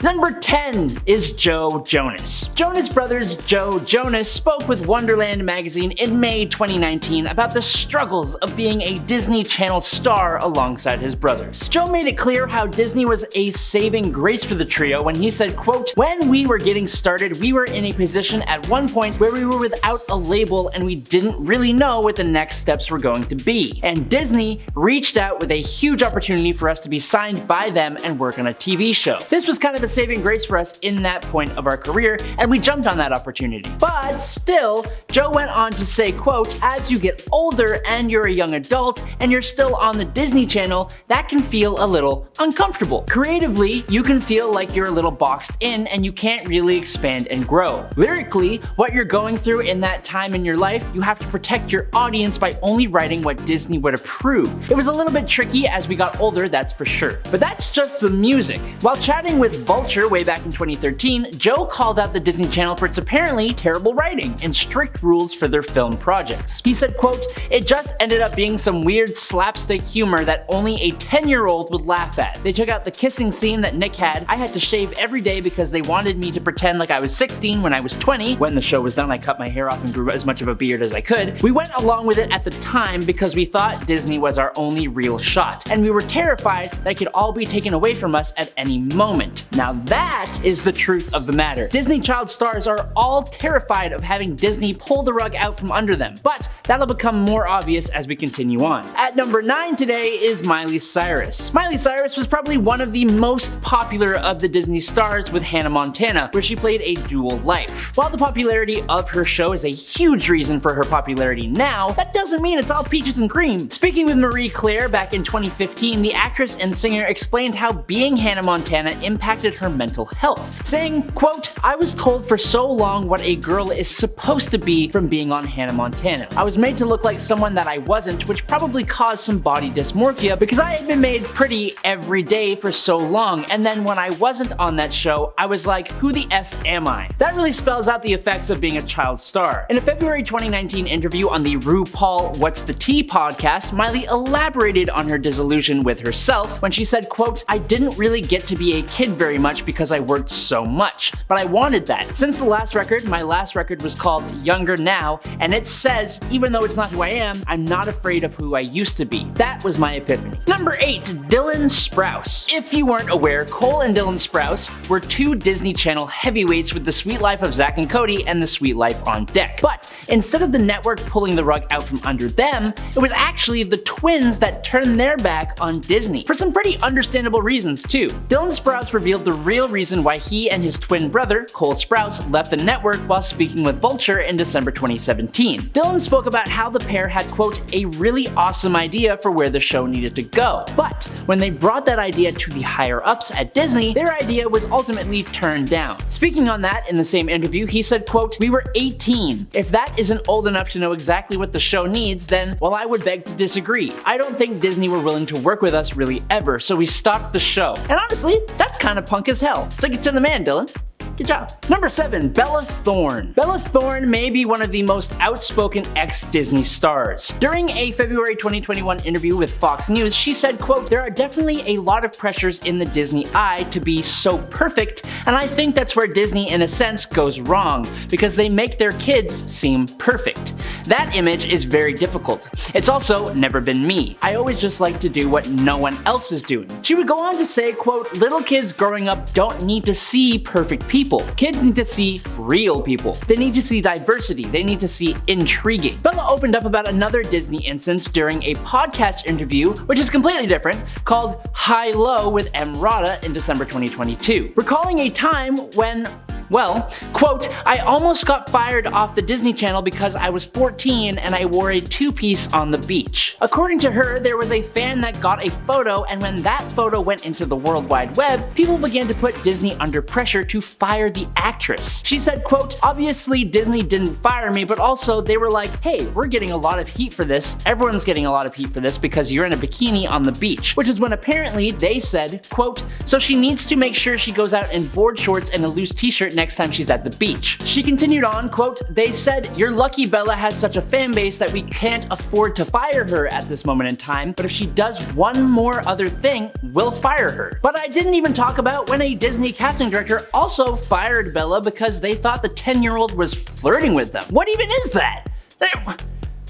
Number 10 is Joe Jonas. Jonas Brothers Joe Jonas spoke with Wonderland magazine in May 2019 about the struggles of being a Disney Channel star alongside his brothers. Joe made it clear how Disney was a saving grace for the trio when he said, quote, "When we were getting started, we were in a position at one point where we were without a label and we didn't really know what the next steps were going to be. And Disney reached out with a huge opportunity for us to be signed by them and work on a TV show. This was kind of a saving grace for us in that point of our career, and we jumped on that opportunity." But still, Joe went on to say, quote, "As you get older and you're a young adult and you're still on the Disney Channel, that can feel a little uncomfortable. Creatively, you can feel like you're a little boxed in and you can't really expand and grow. Lyrically, what you're going through in that time in your life, you have to protect your audience by only writing what Disney would approve. It was a little bit tricky as we got older, that's for sure. But that's just the music." While chatting with Vulture way back in 2013, Joe called out the Disney Channel for its apparently terrible writing and strict rules for their film projects. He said, quote, "It just ended up being some weird slapstick humor that only a 10-year-old would laugh at. They took out the kissing scene that Nick had. I had to shave every day because they wanted me to pretend like I was 16 when I was 20. When the show was done, I cut my hair off and grew as much of a beard as I could. We went along with it at the time because we thought Disney was our only real shot, and we were terrified that it could all be taken away from us at any moment." Now that is the truth of the matter. Disney child stars are all terrified of having Disney pull the rug out from under them, but that'll become more obvious as we continue on. At number 9 today is Miley Cyrus. Miley Cyrus was probably one of the most popular of the Disney stars with Hannah Montana, where she played a dual life. While the popularity of her show is a huge reason for her popularity now, that doesn't mean it's all peaches and cream. Speaking with Marie Claire back in 2015, the actress and singer explained how being Hannah Montana impacted her mental health, saying, quote, "I was told for so long what a girl is supposed to be from being on Hannah Montana. I was made to look like someone that I wasn't, which probably caused some body dysmorphia because I had been made pretty every day for so long, and then when I wasn't on that show, I was like, who the F am I?" That really spells out the effects of being a child star. In a February 2019 interview on the RuPaul What's the Tea podcast, Miley elaborated on her disillusion with herself when she said, quote, "I didn't really get to be a kid very much because I worked so much, but I wanted that. Since the last record, my last record was called Younger Now, and it says, even though it's not who I am, I'm not afraid of who I used to be. That was my epiphany." Number 8, Dylan Sprouse. If you weren't aware, Cole and Dylan Sprouse were two Disney Channel heavyweights with The Sweet Life of Zack and Cody and The Sweet Life on Deck. But instead of the network pulling the rug out from under them, it was actually the twins that turned their back on Disney. For some pretty understandable reasons too. Dylan Sprouse revealed the real reason why he and his twin brother, Cole Sprouse, left the network while speaking with Vulture in December 2017. Dylan spoke about how the pair had, quote, "a really awesome idea for where the show needed to go. But when they brought that idea to the higher ups at Disney, their idea was ultimately turned down." Speaking on that in the same interview, he said, quote, "We were 18. If that isn't old enough to know exactly what the show needs, then, well, I would beg to disagree. I don't think Disney were willing to work with us really ever, so we stopped the show." And honestly, that's kind of punk as hell. Stick it to the man, Dylan. Good job. Number 7, Bella Thorne. Bella Thorne may be one of the most outspoken ex-Disney stars. During a February 2021 interview with Fox News, she said, quote, "There are definitely a lot of pressures in the Disney eye to be so perfect, and I think that's where Disney in a sense goes wrong, because they make their kids seem perfect. That image is very difficult. It's also never been me. I always just like to do what no one else is doing." She would go on to say, quote, "Little kids growing up don't need to see perfect people. Kids need to see real people. They need to see diversity. They need to see intriguing." Bella opened up about another Disney instance during a podcast interview, which is completely different, called High Low with M. Rada in December 2022. Recalling a time when, well, quote, "I almost got fired off the Disney Channel because I was 14 and I wore a two-piece on the beach." According to her, there was a fan that got a photo, and when that photo went into the World Wide Web, people began to put Disney under pressure to fire the actress. She said, quote, "Obviously Disney didn't fire me, but also they were like, hey, we're getting a lot of heat for this. Everyone's getting a lot of heat for this because you're in a bikini on the beach." Which is when apparently they said, quote, "So she needs to make sure she goes out in board shorts and a loose t-shirt next time she's at the beach. She continued on, quote, "They said, you're lucky Bella has such a fan base that we can't afford to fire her at this moment in time, but if she does one more other thing, we'll fire her." But I didn't even talk about when a Disney casting director also fired Bella because they thought the 10-year-old was flirting with them. What even is that?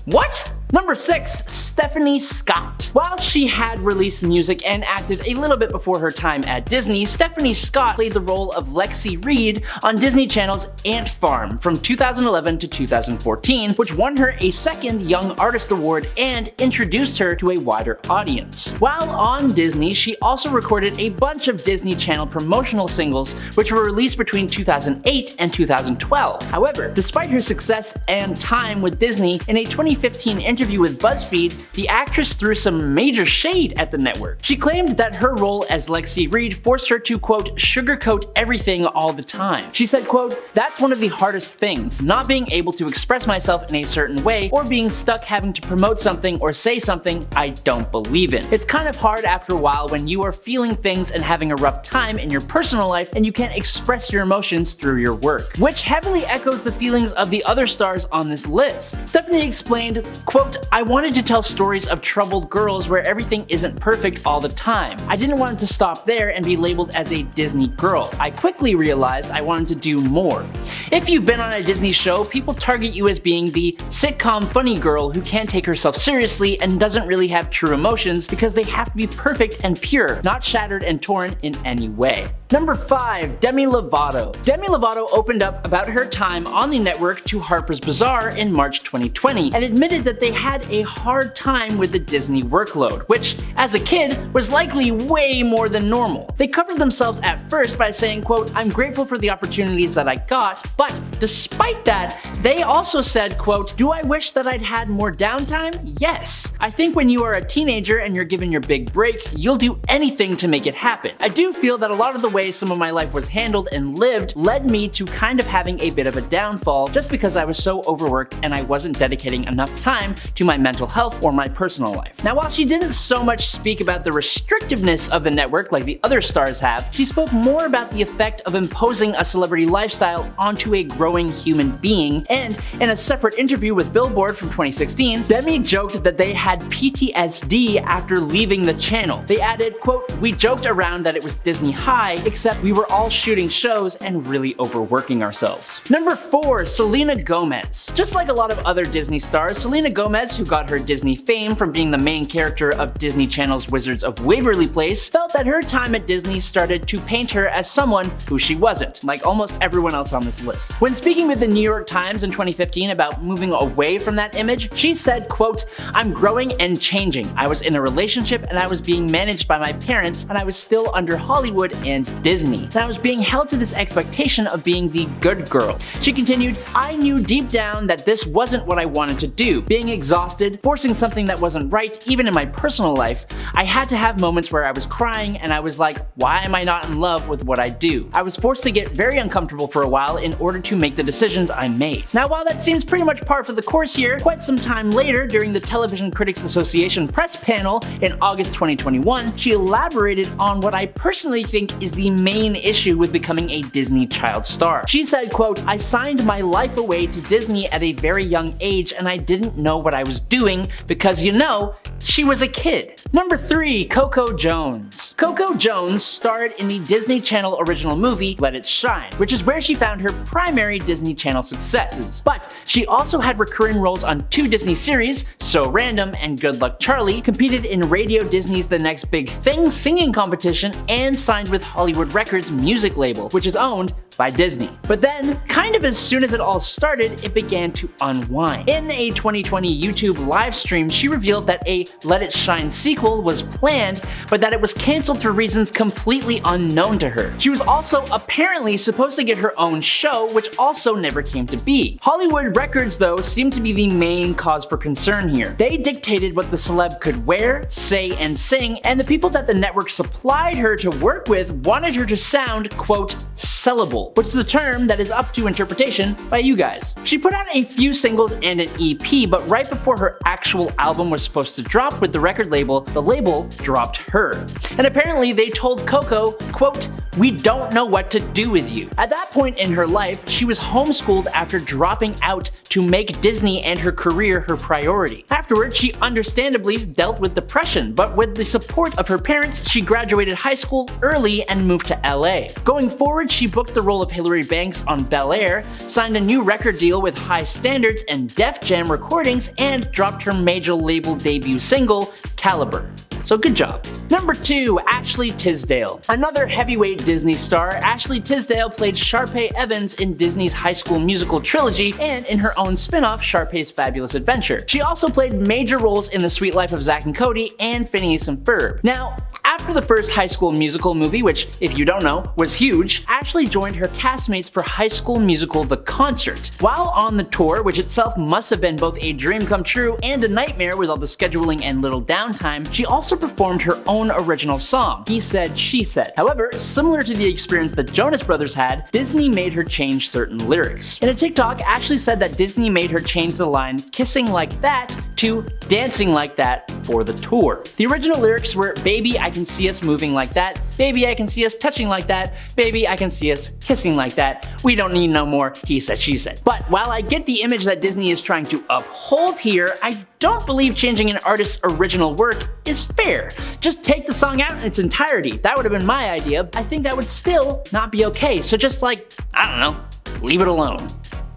What? Number 6, Stephanie Scott. While she had released music and acted a little bit before her time at Disney, Stephanie Scott played the role of Lexi Reed on Disney Channel's Ant Farm from 2011 to 2014, which won her a second Young Artist Award and introduced her to a wider audience. While on Disney, she also recorded a bunch of Disney Channel promotional singles, which were released between 2008 and 2012. However, despite her success and time with Disney, in a 2015 interview with BuzzFeed, the actress threw some major shade at the network. She claimed that her role as Lexi Reed forced her to, quote, sugarcoat everything all the time. She said, quote, "That's one of the hardest things, not being able to express myself in a certain way or being stuck having to promote something or say something I don't believe in. It's kind of hard after a while when you are feeling things and having a rough time in your personal life and you can't express your emotions through your work," which heavily echoes the feelings of the other stars on this list. Stephanie explained, quote, "I wanted to tell stories of troubled girls where everything isn't perfect all the time. I didn't want it to stop there and be labeled as a Disney girl. I quickly realized I wanted to do more. If you've been on a Disney show, people target you as being the sitcom funny girl who can't take herself seriously and doesn't really have true emotions because they have to be perfect and pure, not shattered and torn in any way." Number 5, Demi Lovato. Demi Lovato opened up about her time on the network to Harper's Bazaar in March 2020 and admitted that they had a hard time with the Disney workload, which, as a kid, was likely way more than normal. They covered themselves at first by saying, quote, "I'm grateful for the opportunities that I got, but despite that, they also said, quote, do I wish that I'd had more downtime? Yes. I think when you are a teenager and you're given your big break, you'll do anything to make it happen. I do feel that a lot of the ways some of my life was handled and lived led me to kind of having a bit of a downfall just because I was so overworked and I wasn't dedicating enough time to my mental health or my personal life." Now, while she didn't so much speak about the restrictiveness of the network like the other stars have, she spoke more about the effect of imposing a celebrity lifestyle onto a growing human being, and in a separate interview with Billboard from 2016, Demi joked that they had PTSD after leaving the channel. They added, quote, "We joked around that it was Disney high, except we were all shooting shows and really overworking ourselves." Number 4, Selena Gomez. Just like a lot of other Disney stars, Selena Gomez, who got her Disney fame from being the main character of Disney Channel's Wizards of Waverly Place, felt that her time at Disney started to paint her as someone who she wasn't, like almost everyone else on this list. When speaking with the New York Times in 2015 about moving away from that image, she said, quote, "I'm growing and changing. I was in a relationship and I was being managed by my parents and I was still under Hollywood and Disney. And I was being held to this expectation of being the good girl." She continued, "I knew deep down that this wasn't what I wanted to do. Being exhausted, forcing something that wasn't right, even in my personal life, I had to have moments where I was crying and I was like, why am I not in love with what I do? I was forced to get very uncomfortable for a while in order to make the decisions I made." Now, while that seems pretty much par for the course here, quite some time later during the Television Critics Association press panel in August 2021, she elaborated on what I personally think is the main issue with becoming a Disney child star. She said, quote, "I signed my life away to Disney at a very young age and I didn't know what I was doing because, you know, she was a kid." Number 3, Coco Jones. Coco Jones starred in the Disney Channel original movie Let It Shine, which is where she found her primary Disney Channel successes. But she also had recurring roles on 2 Disney series, So Random and Good Luck Charlie, competed in Radio Disney's The Next Big Thing singing competition, and signed with Hollywood Records music label, which is owned by Disney. But then, kind of as soon as it all started, it began to unwind. In a 2020 YouTube live stream, she revealed that a Let It Shine sequel was planned, but that it was canceled for reasons completely unknown to her. She was also apparently supposed to get her own show, which also never came to be. Hollywood Records, though, seemed to be the main cause for concern here. They dictated what the celeb could wear, say, and sing, and the people that the network supplied her to work with wanted her to sound, quote, sellable, which is a term that is up to interpretation by you guys. She put out a few singles and an EP, but right before her actual album was supposed to drop with the record label, the label dropped her. And apparently they told Coco, quote, "We don't know what to do with you." At that point in her life, she was homeschooled after dropping out to make Disney and her career her priority. Afterwards, she understandably dealt with depression, but with the support of her parents, she graduated high school early and moved to LA. Going forward, she booked the role of Hilary Banks on Bel Air, signed a new record deal with High Standards and Def Jam Recordings, and dropped her major label debut single, Caliber. So good job. Number 2, Ashley Tisdale. Another heavyweight Disney star, Ashley Tisdale played Sharpay Evans in Disney's High School Musical trilogy and in her own spin-off, Sharpay's Fabulous Adventure. She also played major roles in The Suite Life of Zack and Cody and Phineas and Ferb. Now, after the first High School Musical movie, which, if you don't know, was huge, Ashley joined her castmates for High School Musical: The Concert. While on the tour, which itself must have been both a dream come true and a nightmare with all the scheduling and little downtime, she also performed her own original song, He Said, She Said. However, similar to the experience the Jonas Brothers had, Disney made her change certain lyrics. In a TikTok, Ashley said that Disney made her change the line "kissing like that" to "dancing like that" for the tour. The original lyrics were "Baby, I can see us moving like that. Baby, I can see us touching like that. Baby, I can see us kissing like that. We don't need no more he said, she said." But while I get the image that Disney is trying to uphold here, I don't believe changing an artist's original work is fair. Just take the song out in its entirety. That would have been my idea. I think that would still not be okay. So just like, I don't know, leave it alone.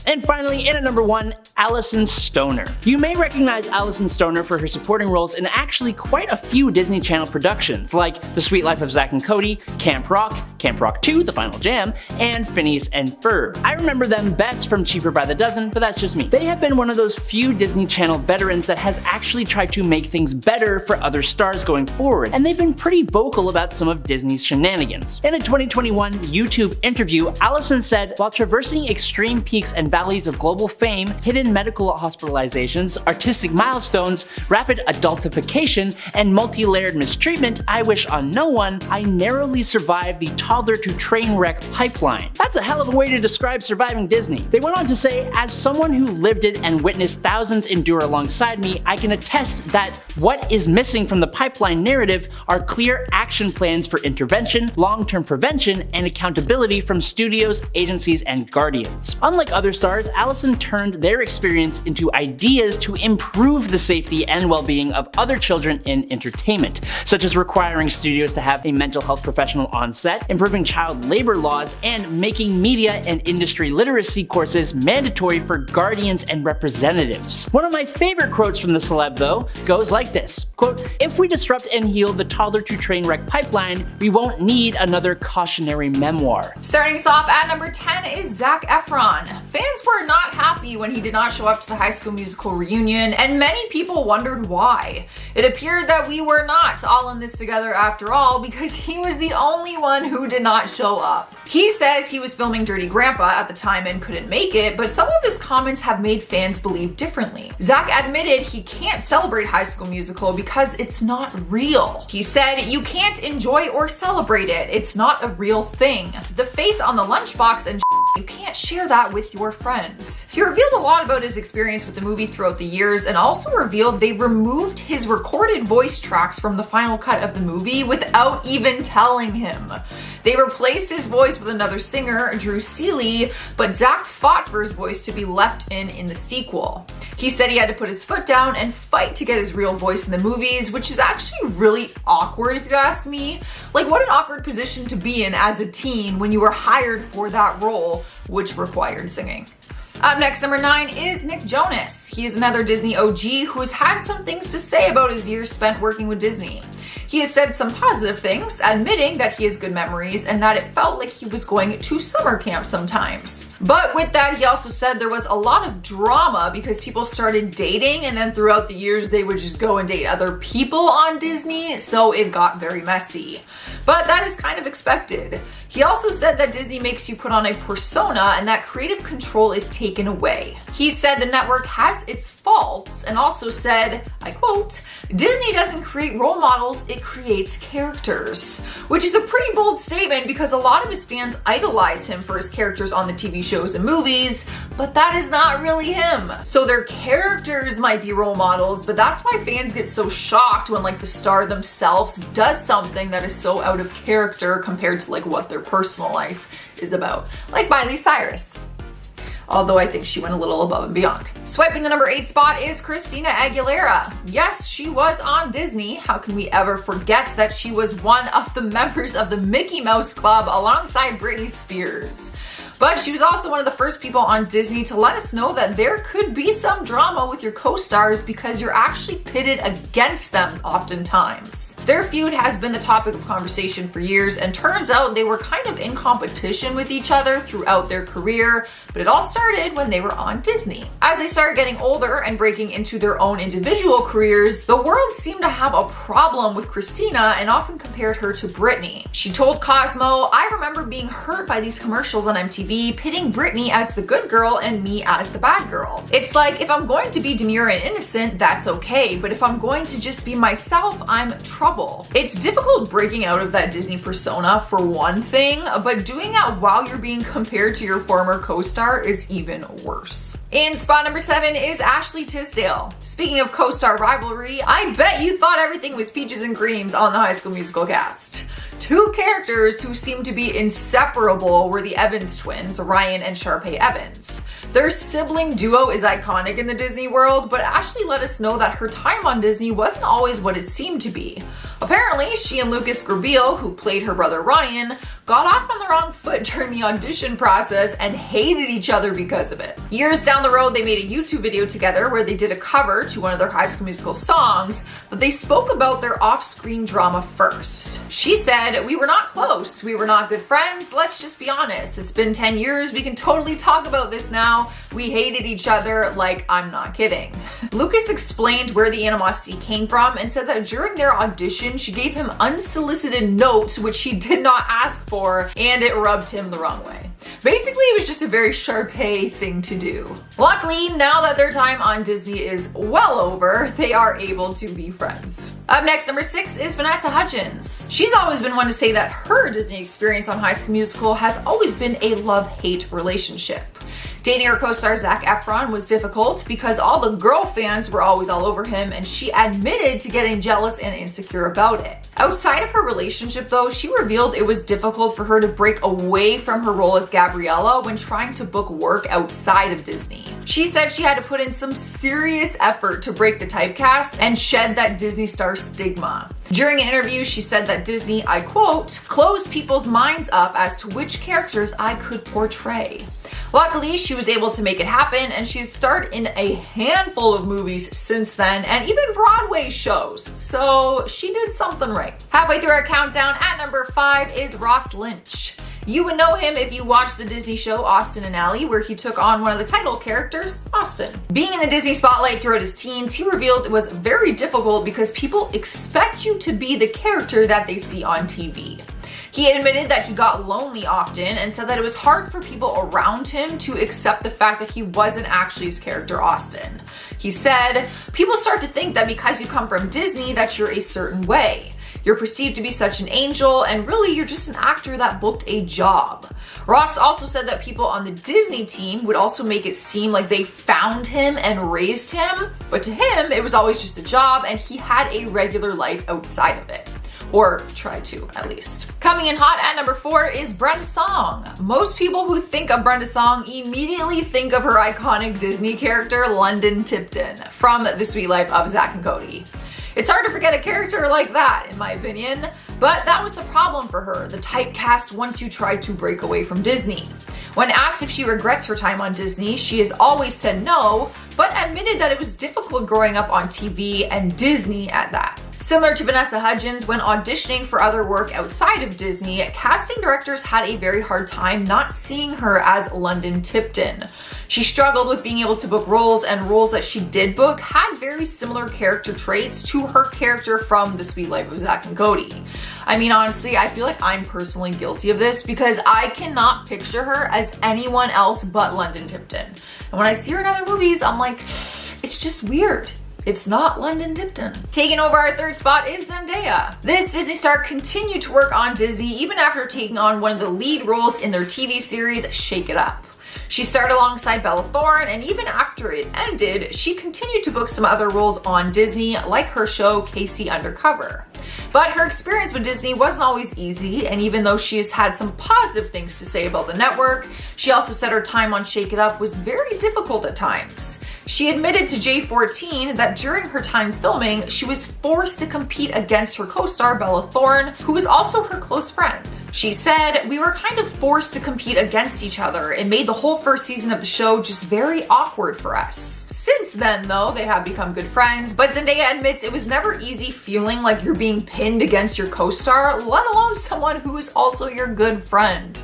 And finally, in at number 1, Alison Stoner. You may recognize Alison Stoner for her supporting roles in actually quite a few Disney Channel productions, like The Suite Life of Zack and Cody, Camp Rock 2, The Final Jam, and Phineas and Ferb. I remember them best from Cheaper by the Dozen, but that's just me. They have been one of those few Disney Channel veterans that has actually tried to make things better for other stars going forward, and they've been pretty vocal about some of Disney's shenanigans. In a 2021 YouTube interview, Alison said, "While traversing extreme peaks and valleys of global fame, hidden medical hospitalizations, artistic milestones, rapid adultification, and multi-layered mistreatment I wish on no one, I narrowly survived the toddler to train wreck pipeline." That's a hell of a way to describe surviving Disney. They went on to say, "As someone who lived it and witnessed thousands endure alongside me, I can attest that what is missing from the pipeline narrative are clear action plans for intervention, long-term prevention, and accountability from studios, agencies, and guardians." Unlike other stars, Alison turned their experience into ideas to improve the safety and well-being of other children in entertainment, such as requiring studios to have a mental health professional on set, improving child labor laws, and making media and industry literacy courses mandatory for guardians and representatives. One of my favorite quotes from the celeb, though, goes like this, quote, "If we disrupt and heal the toddler to train wreck pipeline, we won't need another cautionary memoir." Starting us off at number 10 is Zac Efron. Fans were not happy when he did not show up to the High School Musical reunion, and many people wondered why. It appeared that we were not all in this together after all, because he was the only one who did not show up. He says he was filming Dirty Grandpa at the time and couldn't make it, but some of his comments have made fans believe differently. Zac admitted he can't celebrate High School Musical because it's not real. He said, "You can't enjoy or celebrate it. It's not a real thing. The face on the lunchbox and you can't share that with your friends." He revealed a lot about his experience with the movie throughout the years, and also revealed they removed his recorded voice tracks from the final cut of the movie without even telling him. They replaced his voice with another singer, Drew Seeley, but Zac fought for his voice to be left in the sequel. He said he had to put his foot down and fight to get his real voice in the movies, which is actually really awkward if you ask me. Like, what an awkward position to be in as a teen when you were hired for that role, which required singing. Up next, number 9 is Nick Jonas. He is another Disney OG who has had some things to say about his years spent working with Disney. He has said some positive things, admitting that he has good memories and that it felt like he was going to summer camp sometimes. But with that, he also said there was a lot of drama because people started dating, and then throughout the years they would just go and date other people on Disney, so it got very messy. But that is kind of expected. He also said that Disney makes you put on a persona and that creative control is taken away. He said the network has its faults, and also said, I quote, "Disney doesn't create role models, it creates characters." Which is a pretty bold statement because a lot of his fans idolize him for his characters on the TV shows and movies, but that is not really him. So their characters might be role models, but that's why fans get so shocked when like the star themselves does something that is so out of character compared to like what they're personal life is about, like Miley Cyrus. Although I think she went a little above and beyond. Swiping the number 8 spot is Christina Aguilera. Yes, she was on Disney. How can we ever forget that she was one of the members of the Mickey Mouse Club alongside Britney Spears? But she was also one of the first people on Disney to let us know that there could be some drama with your co-stars because you're actually pitted against them oftentimes. Their feud has been the topic of conversation for years, and turns out they were kind of in competition with each other throughout their career, but it all started when they were on Disney. As they started getting older and breaking into their own individual careers, the world seemed to have a problem with Christina and often compared her to Britney. She told Cosmo, "I remember being hurt by these commercials on MTV, pitting Britney as the good girl and me as the bad girl. It's like, if I'm going to be demure and innocent, that's okay, but if I'm going to just be myself, I'm trouble." It's difficult breaking out of that Disney persona for one thing, but doing that while you're being compared to your former co-star is even worse. In spot number 7 is Ashley Tisdale. Speaking of co-star rivalry, I bet you thought everything was peaches and creams on the High School Musical cast. Two characters who seemed to be inseparable were the Evans twins, Ryan and Sharpay Evans. Their sibling duo is iconic in the Disney world, but Ashley let us know that her time on Disney wasn't always what it seemed to be. Apparently, she and Lucas Grabeel, who played her brother Ryan, got off on the wrong foot during the audition process and hated each other because of it. Years down the road, they made a YouTube video together where they did a cover to one of their High School Musical songs, but they spoke about their off-screen drama first. She said, "We were not close, we were not good friends, let's just be honest. It's been 10 years, we can totally talk about this now. We hated each other, like, I'm not kidding." Lucas explained where the animosity came from and said that during their audition, she gave him unsolicited notes which he did not ask for, and it rubbed him the wrong way. Basically, it was just a very Sharpay thing to do. Luckily, now that their time on Disney is well over, they are able to be friends. Up next, number 6 is Vanessa Hudgens. She's always been one to say that her Disney experience on High School Musical has always been a love-hate relationship. Dating her co-star Zac Efron was difficult because all the girl fans were always all over him, and she admitted to getting jealous and insecure about it. Outside of her relationship though, she revealed it was difficult for her to break away from her role as Gabriella when trying to book work outside of Disney. She said she had to put in some serious effort to break the typecast and shed that Disney star stigma. During an interview, she said that Disney, I quote, "closed people's minds up as to which characters I could portray." Luckily, she was able to make it happen, and she's starred in a handful of movies since then, and even Broadway shows, so she did something right. Halfway through our countdown, at number 5 is Ross Lynch. You would know him if you watched the Disney show Austin and Ally, where he took on one of the title characters, Austin. Being in the Disney spotlight throughout his teens, he revealed it was very difficult because people expect you to be the character that they see on TV. He admitted that he got lonely often and said that it was hard for people around him to accept the fact that he wasn't actually his character Austin. He said, "People start to think that because you come from Disney that you're a certain way. You're perceived to be such an angel, and really you're just an actor that booked a job." Ross also said that people on the Disney team would also make it seem like they found him and raised him, but to him it was always just a job and he had a regular life outside of it. Or try to, at least. Coming in hot at number 4 is Brenda Song. Most people who think of Brenda Song immediately think of her iconic Disney character, London Tipton, from The Sweet Life of Zack and Cody. It's hard to forget a character like that, in my opinion, but that was the problem for her, the typecast once you tried to break away from Disney. When asked if she regrets her time on Disney, she has always said no, but admitted that it was difficult growing up on TV and Disney at that. Similar to Vanessa Hudgens, when auditioning for other work outside of Disney, casting directors had a very hard time not seeing her as London Tipton. She struggled with being able to book roles, and roles that she did book had very similar character traits to her character from The Sweet Life of Zack and Cody. I mean, honestly, I feel like I'm personally guilty of this because I cannot picture her as anyone else but London Tipton. And when I see her in other movies, I'm like, it's just weird. It's not London Tipton. Taking over our 3rd spot is Zendaya. This Disney star continued to work on Disney even after taking on one of the lead roles in their TV series, Shake It Up. She starred alongside Bella Thorne, and even after it ended, she continued to book some other roles on Disney, like her show Casey Undercover. But her experience with Disney wasn't always easy, and even though she has had some positive things to say about the network, she also said her time on Shake It Up was very difficult at times. She admitted to J14 that during her time filming, she was forced to compete against her co-star Bella Thorne, who was also her close friend. She said, "We were kind of forced to compete against each other. It made the whole first season of the show just very awkward for us." Since then, though, they have become good friends, but Zendaya admits it was never easy feeling like you're being pinned against your co-star, let alone someone who is also your good friend.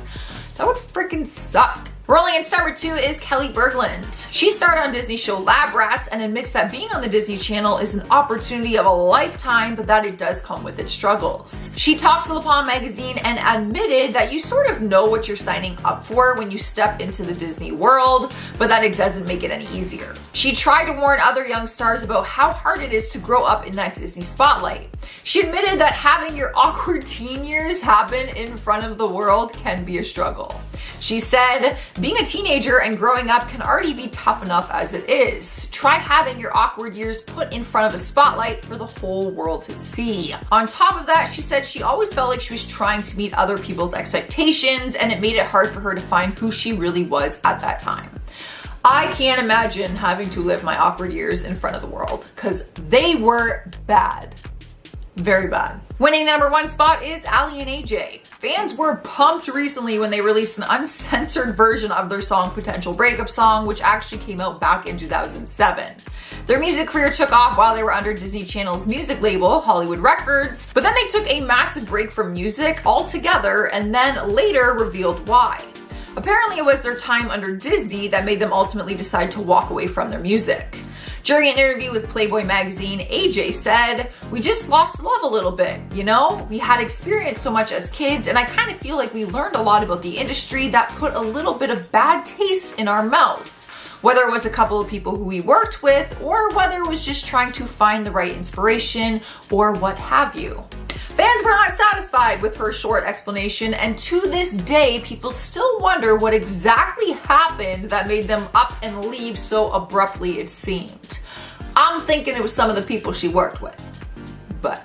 That would freaking suck. Rolling into number 2 is Kelly Berglund. She starred on Disney's show Lab Rats and admits that being on the Disney Channel is an opportunity of a lifetime, but that it does come with its struggles. She talked to LaPaw magazine and admitted that you sort of know what you're signing up for when you step into the Disney world, but that it doesn't make it any easier. She tried to warn other young stars about how hard it is to grow up in that Disney spotlight. She admitted that having your awkward teen years happen in front of the world can be a struggle. She said, "Being a teenager and growing up can already be tough enough as it is. Try having your awkward years put in front of a spotlight for the whole world to see." On top of that, she said she always felt like she was trying to meet other people's expectations, and it made it hard for her to find who she really was at that time. I can't imagine having to live my awkward years in front of the world, because they were bad. Very bad. Winning the number 1 spot is Ali and AJ. Fans were pumped recently when they released an uncensored version of their song Potential Breakup Song, which actually came out back in 2007. Their music career took off while they were under Disney Channel's music label, Hollywood Records, but then they took a massive break from music altogether and then later revealed why. Apparently it was their time under Disney that made them ultimately decide to walk away from their music. During an interview with Playboy magazine, AJ said, "We just lost love a little bit, you know? We had experienced so much as kids, and I kind of feel like we learned a lot about the industry that put a little bit of bad taste in our mouth. Whether it was a couple of people who we worked with, or whether it was just trying to find the right inspiration, or what have you." Fans were not satisfied with her short explanation, and to this day, people still wonder what exactly happened that made them up and leave so abruptly, it seemed. I'm thinking it was some of the people she worked with, but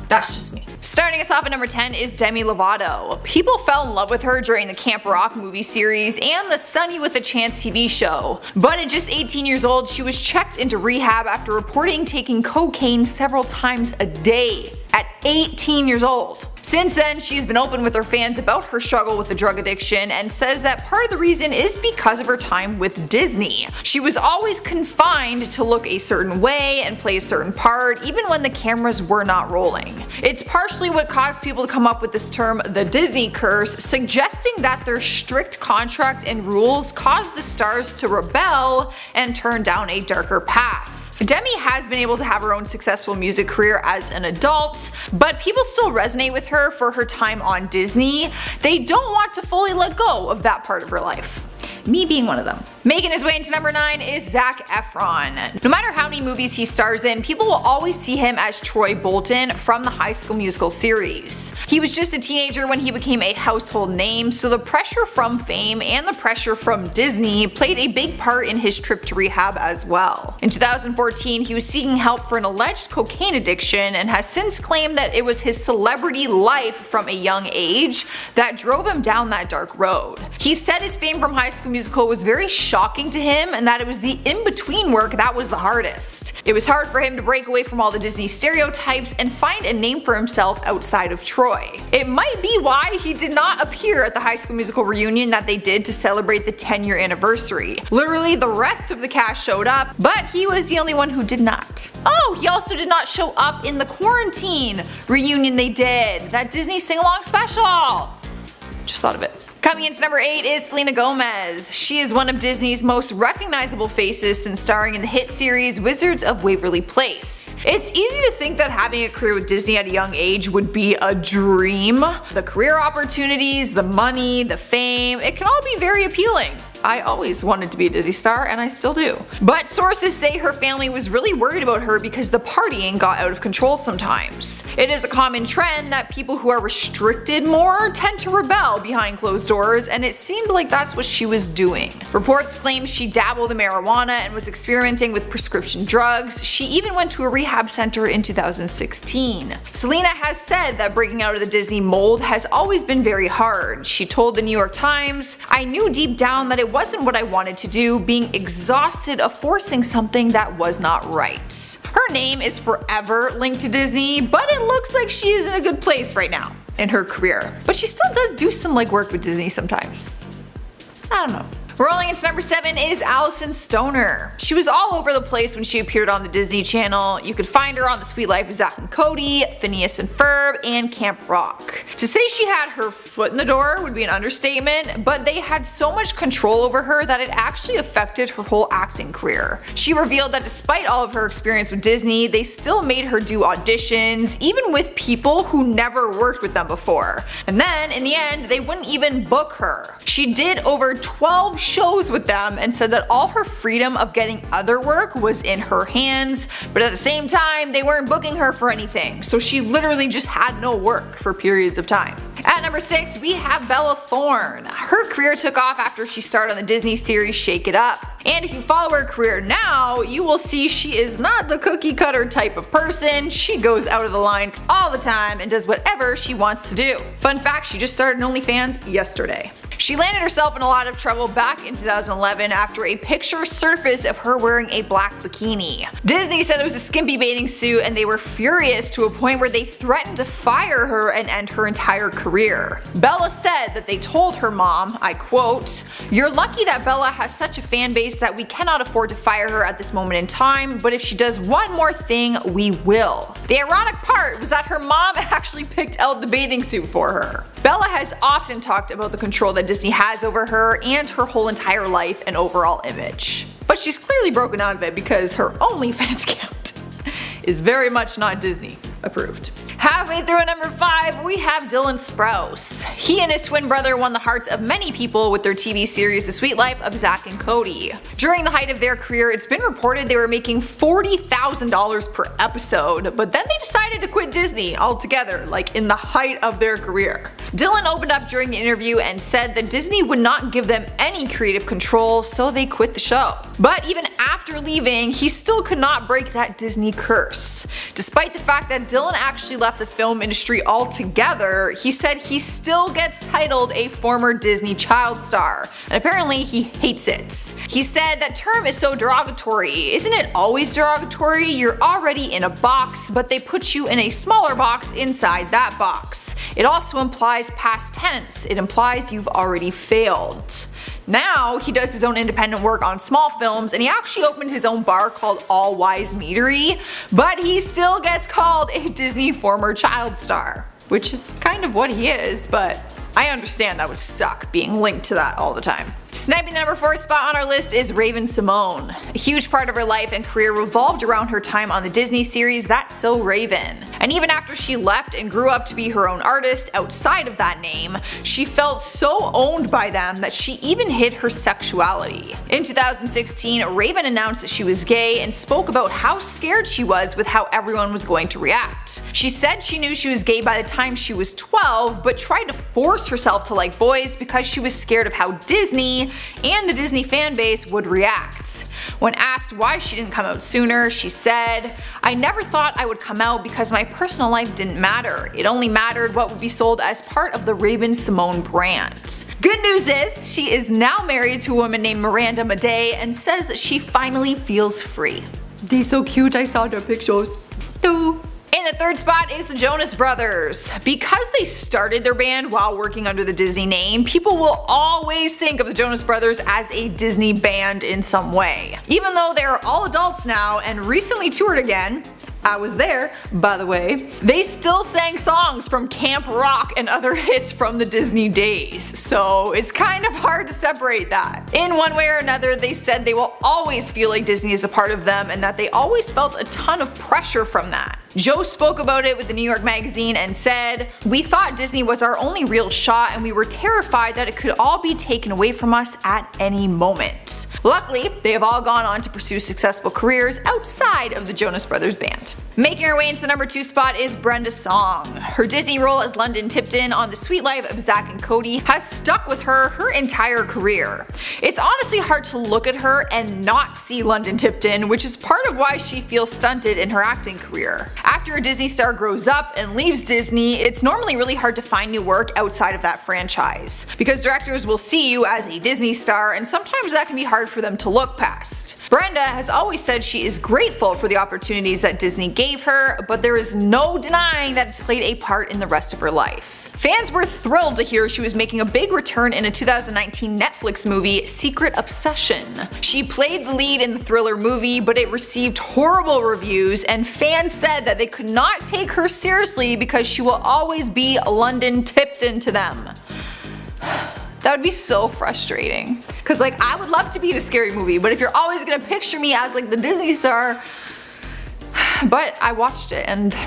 that's just me. Starting us off at number 10 is Demi Lovato. People fell in love with her during the Camp Rock movie series and the Sunny with a Chance TV show. But at just 18 years old, she was checked into rehab after reporting taking cocaine several times a day. At 18 years old. Since then, she's been open with her fans about her struggle with the drug addiction and says that part of the reason is because of her time with Disney. She was always confined to look a certain way and play a certain part, even when the cameras were not rolling. It's partially what caused people to come up with this term, the Disney curse, suggesting that their strict contract and rules caused the stars to rebel and turn down a darker path. Demi has been able to have her own successful music career as an adult, but people still resonate with her for her time on Disney. They don't want to fully let go of that part of her life. Me being one of them. Making his way into number 9 is Zac Efron. No matter how many movies he stars in, people will always see him as Troy Bolton from the High School Musical series. He was just a teenager when he became a household name, so the pressure from fame and the pressure from Disney played a big part in his trip to rehab as well. In 2014, he was seeking help for an alleged cocaine addiction and has since claimed that it was his celebrity life from a young age that drove him down that dark road. He said his fame from High School Musical was very shocking to him and that it was the in-between work that was the hardest. It was hard for him to break away from all the Disney stereotypes and find a name for himself outside of Troy. It might be why he did not appear at the High School Musical reunion that they did to celebrate the 10-year anniversary. Literally the rest of the cast showed up, but he was the only one who did not. Oh, he also did not show up in the quarantine reunion they did, that Disney sing-along special. Just thought of it. Coming into number 8 is Selena Gomez. She is one of Disney's most recognizable faces since starring in the hit series Wizards of Waverly Place. It's easy to think that having a career with Disney at a young age would be a dream. The career opportunities, the money, the fame, it can all be very appealing. I always wanted to be a Disney star, and I still do. But sources say her family was really worried about her because the partying got out of control sometimes. It is a common trend that people who are restricted more tend to rebel behind closed doors, and it seemed like that's what she was doing. Reports claim she dabbled in marijuana and was experimenting with prescription drugs. She even went to a rehab center in 2016. Selena has said that breaking out of the Disney mold has always been very hard. She told the New York Times, "I knew deep down that it wasn't what I wanted to do, being exhausted of forcing something that was not right." Her name is forever linked to Disney, but it looks like she is in a good place right now in her career. But she still does do some work with Disney sometimes. I don't know. Rolling into number 7 is Allison Stoner. She was all over the place when she appeared on the Disney Channel. You could find her on The Suite Life of Zack and Cody, Phineas and Ferb, and Camp Rock. To say she had her foot in the door would be an understatement, but they had so much control over her that it actually affected her whole acting career. She revealed that despite all of her experience with Disney, they still made her do auditions, even with people who never worked with them before. And then, in the end, they wouldn't even book her. She did over 12 shows with them and said that all her freedom of getting other work was in her hands, but at the same time they weren't booking her for anything, so she literally just had no work for periods of time. At number 6 we have Bella Thorne. Her career took off after she starred on the Disney series Shake It Up, and if you follow her career now, you will see she is not the cookie cutter type of person. She goes out of the lines all the time and does whatever she wants to do. Fun fact, she just started OnlyFans yesterday. She landed herself in a lot of trouble back in 2011 after a picture surfaced of her wearing a black bikini. Disney said it was a skimpy bathing suit, and they were furious to a point where they threatened to fire her and end her entire career. Bella said that they told her mom, I quote, "You're lucky that Bella has such a fan base that we cannot afford to fire her at this moment in time, but if she does one more thing, we will." The ironic part was that her mom actually picked out the bathing suit for her. Bella has often talked about the control that Disney has over her and her whole entire life and overall image. But she's clearly broken out of it because her OnlyFans account is very much not Disney approved. Halfway through at number 5, we have Dylan Sprouse. He and his twin brother won the hearts of many people with their TV series The Suite Life of Zack and Cody. During the height of their career, it's been reported they were making $40,000 per episode, but then they decided to quit Disney altogether, in the height of their career. Dylan opened up during the interview and said that Disney would not give them any creative control, so they quit the show. But even after leaving, he still could not break that Disney curse. Despite the fact that Dylan actually left the film industry altogether, he said he still gets titled a former Disney child star, and apparently he hates it. He said that term is so derogatory. Isn't it always derogatory? You're already in a box, but they put you in a smaller box inside that box. It also implies past tense. It implies you've already failed. Now he does his own independent work on small films, and he actually opened his own bar called All Wise Meadery, but he still gets called a Disney former child star, which is kind of what he is, but I understand that would suck being linked to that all the time. Sniping the number 4 spot on our list is Raven-Symoné. A huge part of her life and career revolved around her time on the Disney series That's So Raven. And even after she left and grew up to be her own artist outside of that name, she felt so owned by them that she even hid her sexuality. In 2016, Raven announced that she was gay and spoke about how scared she was with how everyone was going to react. She said she knew she was gay by the time she was 12, but tried to force herself to like boys because she was scared of how Disney and the Disney fan base would react. When asked why she didn't come out sooner, she said, "I never thought I would come out because my personal life didn't matter. It only mattered what would be sold as part of the Raven-Symoné brand." Good news is, she is now married to a woman named Miranda Madej and says that she finally feels free. They're so cute, I saw their pictures. In the 3rd spot is the Jonas Brothers. Because they started their band while working under the Disney name, people will always think of the Jonas Brothers as a Disney band in some way. Even though they're all adults now and recently toured again, I was there, by the way, they still sang songs from Camp Rock and other hits from the Disney days, so it's kind of hard to separate that. In one way or another, they said they will always feel like Disney is a part of them and that they always felt a ton of pressure from that. Joe spoke about it with the New York Magazine and said, "We thought Disney was our only real shot and we were terrified that it could all be taken away from us at any moment." Luckily, they have all gone on to pursue successful careers outside of the Jonas Brothers band. Making her way into the number 2 spot is Brenda Song. Her Disney role as London Tipton on The Sweet Life of Zack and Cody has stuck with her entire career. It's honestly hard to look at her and not see London Tipton, which is part of why she feels stunted in her acting career. After a Disney star grows up and leaves Disney, it's normally really hard to find new work outside of that franchise, because directors will see you as a Disney star and sometimes that can be hard for them to look past. Brenda has always said she is grateful for the opportunities that Disney gave her, but there is no denying that it's played a part in the rest of her life. Fans were thrilled to hear she was making a big return in a 2019 Netflix movie, Secret Obsession. She played the lead in the thriller movie, but it received horrible reviews, and fans said that they could not take her seriously because she will always be London Tipton to them. That would be so frustrating. Cause like, I would love to be in a scary movie, but if you're always gonna picture me as like the Disney star, but I watched it and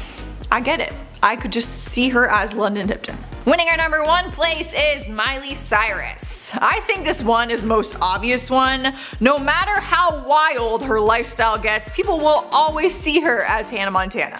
I get it. I could just see her as London Tipton. Winning our number 1 place is Miley Cyrus. I think this one is the most obvious one. No matter how wild her lifestyle gets, people will always see her as Hannah Montana.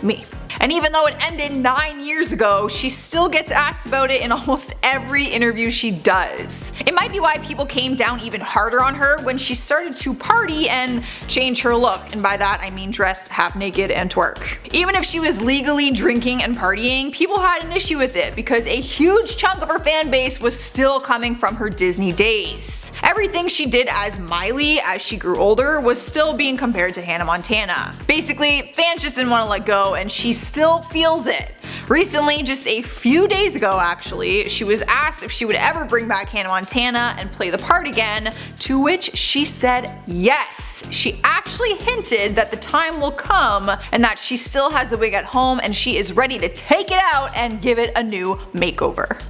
Me. And even though it ended 9 years ago, she still gets asked about it in almost every interview she does. It might be why people came down even harder on her when she started to party and change her look, and by that I mean dress half naked and twerk. Even if she was legally drinking and partying, people had an issue with it because a huge chunk of her fan base was still coming from her Disney days. Everything she did as Miley as she grew older was still being compared to Hannah Montana. Basically, fans just didn't want to let go, and she still feels it. Recently, just a few days ago actually, she was asked if she would ever bring back Hannah Montana and play the part again, to which she said yes. She actually hinted that the time will come and that she still has the wig at home and she is ready to take it out and give it a new makeover.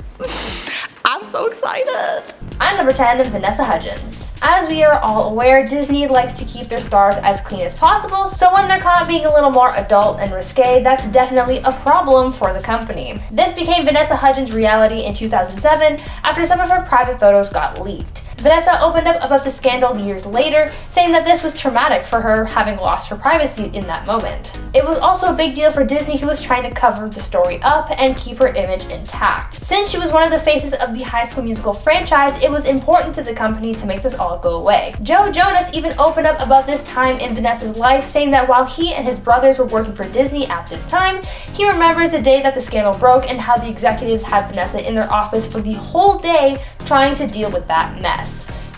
I'm so excited! At number 10, Vanessa Hudgens. As we are all aware, Disney likes to keep their stars as clean as possible, so when they're caught being a little more adult and risque, that's definitely a problem for the company. This became Vanessa Hudgens' reality in 2007 after some of her private photos got leaked. Vanessa opened up about the scandal years later, saying that this was traumatic for her, having lost her privacy in that moment. It was also a big deal for Disney, who was trying to cover the story up and keep her image intact. Since she was one of the faces of the High School Musical franchise, it was important to the company to make this all go away. Joe Jonas even opened up about this time in Vanessa's life, saying that while he and his brothers were working for Disney at this time, he remembers the day that the scandal broke and how the executives had Vanessa in their office for the whole day trying to deal with that mess.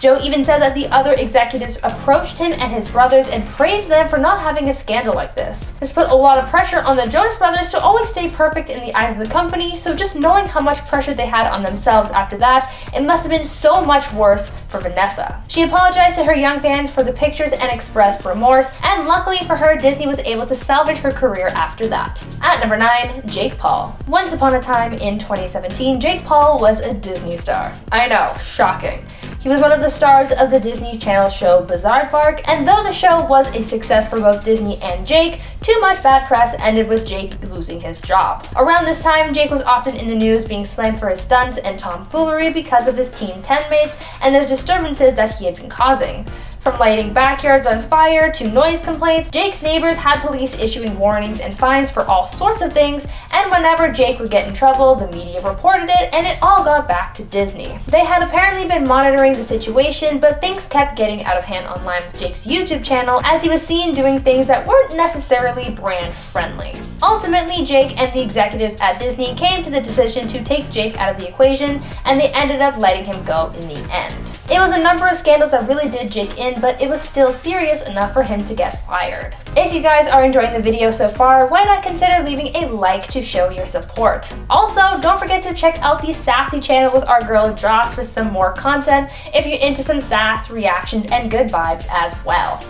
Joe even said that the other executives approached him and his brothers and praised them for not having a scandal like this. This put a lot of pressure on the Jonas Brothers to always stay perfect in the eyes of the company, so just knowing how much pressure they had on themselves after that, it must have been so much worse for Vanessa. She apologized to her young fans for the pictures and expressed remorse, and luckily for her, Disney was able to salvage her career after that. At number 9, Jake Paul. Once upon a time in 2017, Jake Paul was a Disney star. I know, shocking. He was one of the stars of the Disney Channel show Bizaardvark, and though the show was a success for both Disney and Jake, too much bad press ended with Jake losing his job. Around this time, Jake was often in the news being slammed for his stunts and tomfoolery because of his Team 10 mates and the disturbances that he had been causing. From lighting backyards on fire to noise complaints, Jake's neighbors had police issuing warnings and fines for all sorts of things, and whenever Jake would get in trouble, the media reported it, and it all got back to Disney. They had apparently been monitoring the situation, but things kept getting out of hand online with Jake's YouTube channel, as he was seen doing things that weren't necessarily brand friendly. Ultimately, Jake and the executives at Disney came to the decision to take Jake out of the equation, and they ended up letting him go in the end. It was a number of scandals that really did Jake in, but it was still serious enough for him to get fired. If you guys are enjoying the video so far, why not consider leaving a like to show your support? Also, don't forget to check out the Sassy channel with our girl Joss for some more content if you're into some sass, reactions, and good vibes as well.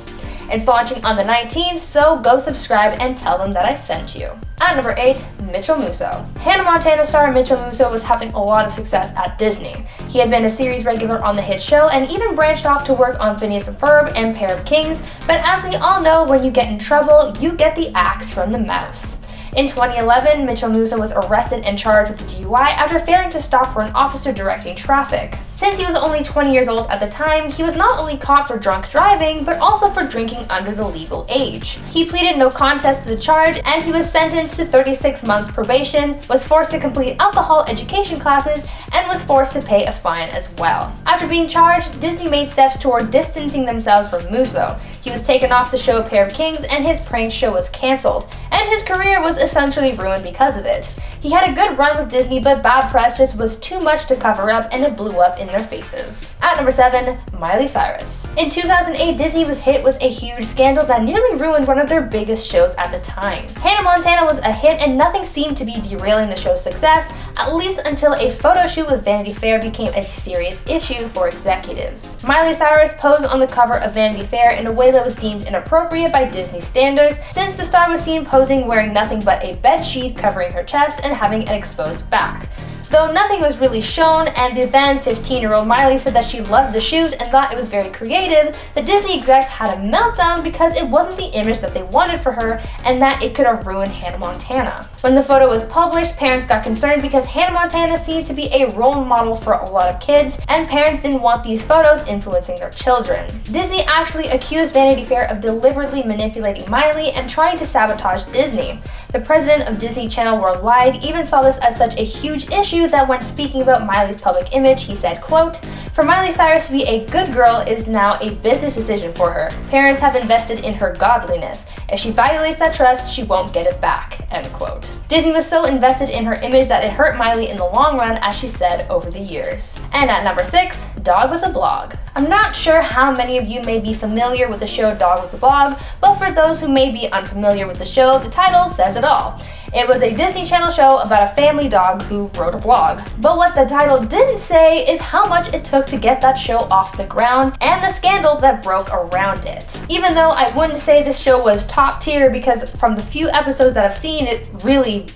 It's launching on the 19th, so go subscribe and tell them that I sent you. At number 8, Mitchell Musso. Hannah Montana star Mitchell Musso was having a lot of success at Disney. He had been a series regular on the hit show and even branched off to work on Phineas and Ferb and Pair of Kings, but as we all know, when you get in trouble, you get the axe from the mouse. In 2011, Mitchell Musso was arrested and charged with a DUI after failing to stop for an officer directing traffic. Since he was only 20 years old at the time, he was not only caught for drunk driving, but also for drinking under the legal age. He pleaded no contest to the charge, and he was sentenced to 36 months probation, was forced to complete alcohol education classes, and was forced to pay a fine as well. After being charged, Disney made steps toward distancing themselves from Musso. He was taken off the show Pair of Kings, and his prank show was cancelled, and his career was essentially ruined because of it. He had a good run with Disney, but bad press just was too much to cover up, and it blew up in their faces. At number 7, Miley Cyrus. In 2008, Disney was hit with a huge scandal that nearly ruined one of their biggest shows at the time. Hannah Montana was a hit, and nothing seemed to be derailing the show's success, at least until a photo shoot with Vanity Fair became a serious issue for executives. Miley Cyrus posed on the cover of Vanity Fair in a way that was deemed inappropriate by Disney standards, since the star was seen posing wearing nothing but a bed sheet covering her chest and having an exposed back. Though nothing was really shown, and the then 15-year-old Miley said that she loved the shoot and thought it was very creative, the Disney exec had a meltdown because it wasn't the image that they wanted for her and that it could have ruined Hannah Montana. When the photo was published, parents got concerned because Hannah Montana seemed to be a role model for a lot of kids, and parents didn't want these photos influencing their children. Disney actually accused Vanity Fair of deliberately manipulating Miley and trying to sabotage Disney. The president of Disney Channel Worldwide even saw this as such a huge issue that when speaking about Miley's public image, he said, quote, "For Miley Cyrus to be a good girl is now a business decision for her. Parents have invested in her godliness. If she violates that trust, she won't get it back," end quote. Disney was so invested in her image that it hurt Miley in the long run, as she said over the years. And at number 6, Dog with a Blog. I'm not sure how many of you may be familiar with the show Dog with a Blog, but for those who may be unfamiliar with the show, the title says it all. It was a Disney Channel show about a family dog who wrote a blog. But what the title didn't say is how much it took to get that show off the ground and the scandal that broke around it. Even though I wouldn't say this show was top tier, because from the few episodes that I've seen, it really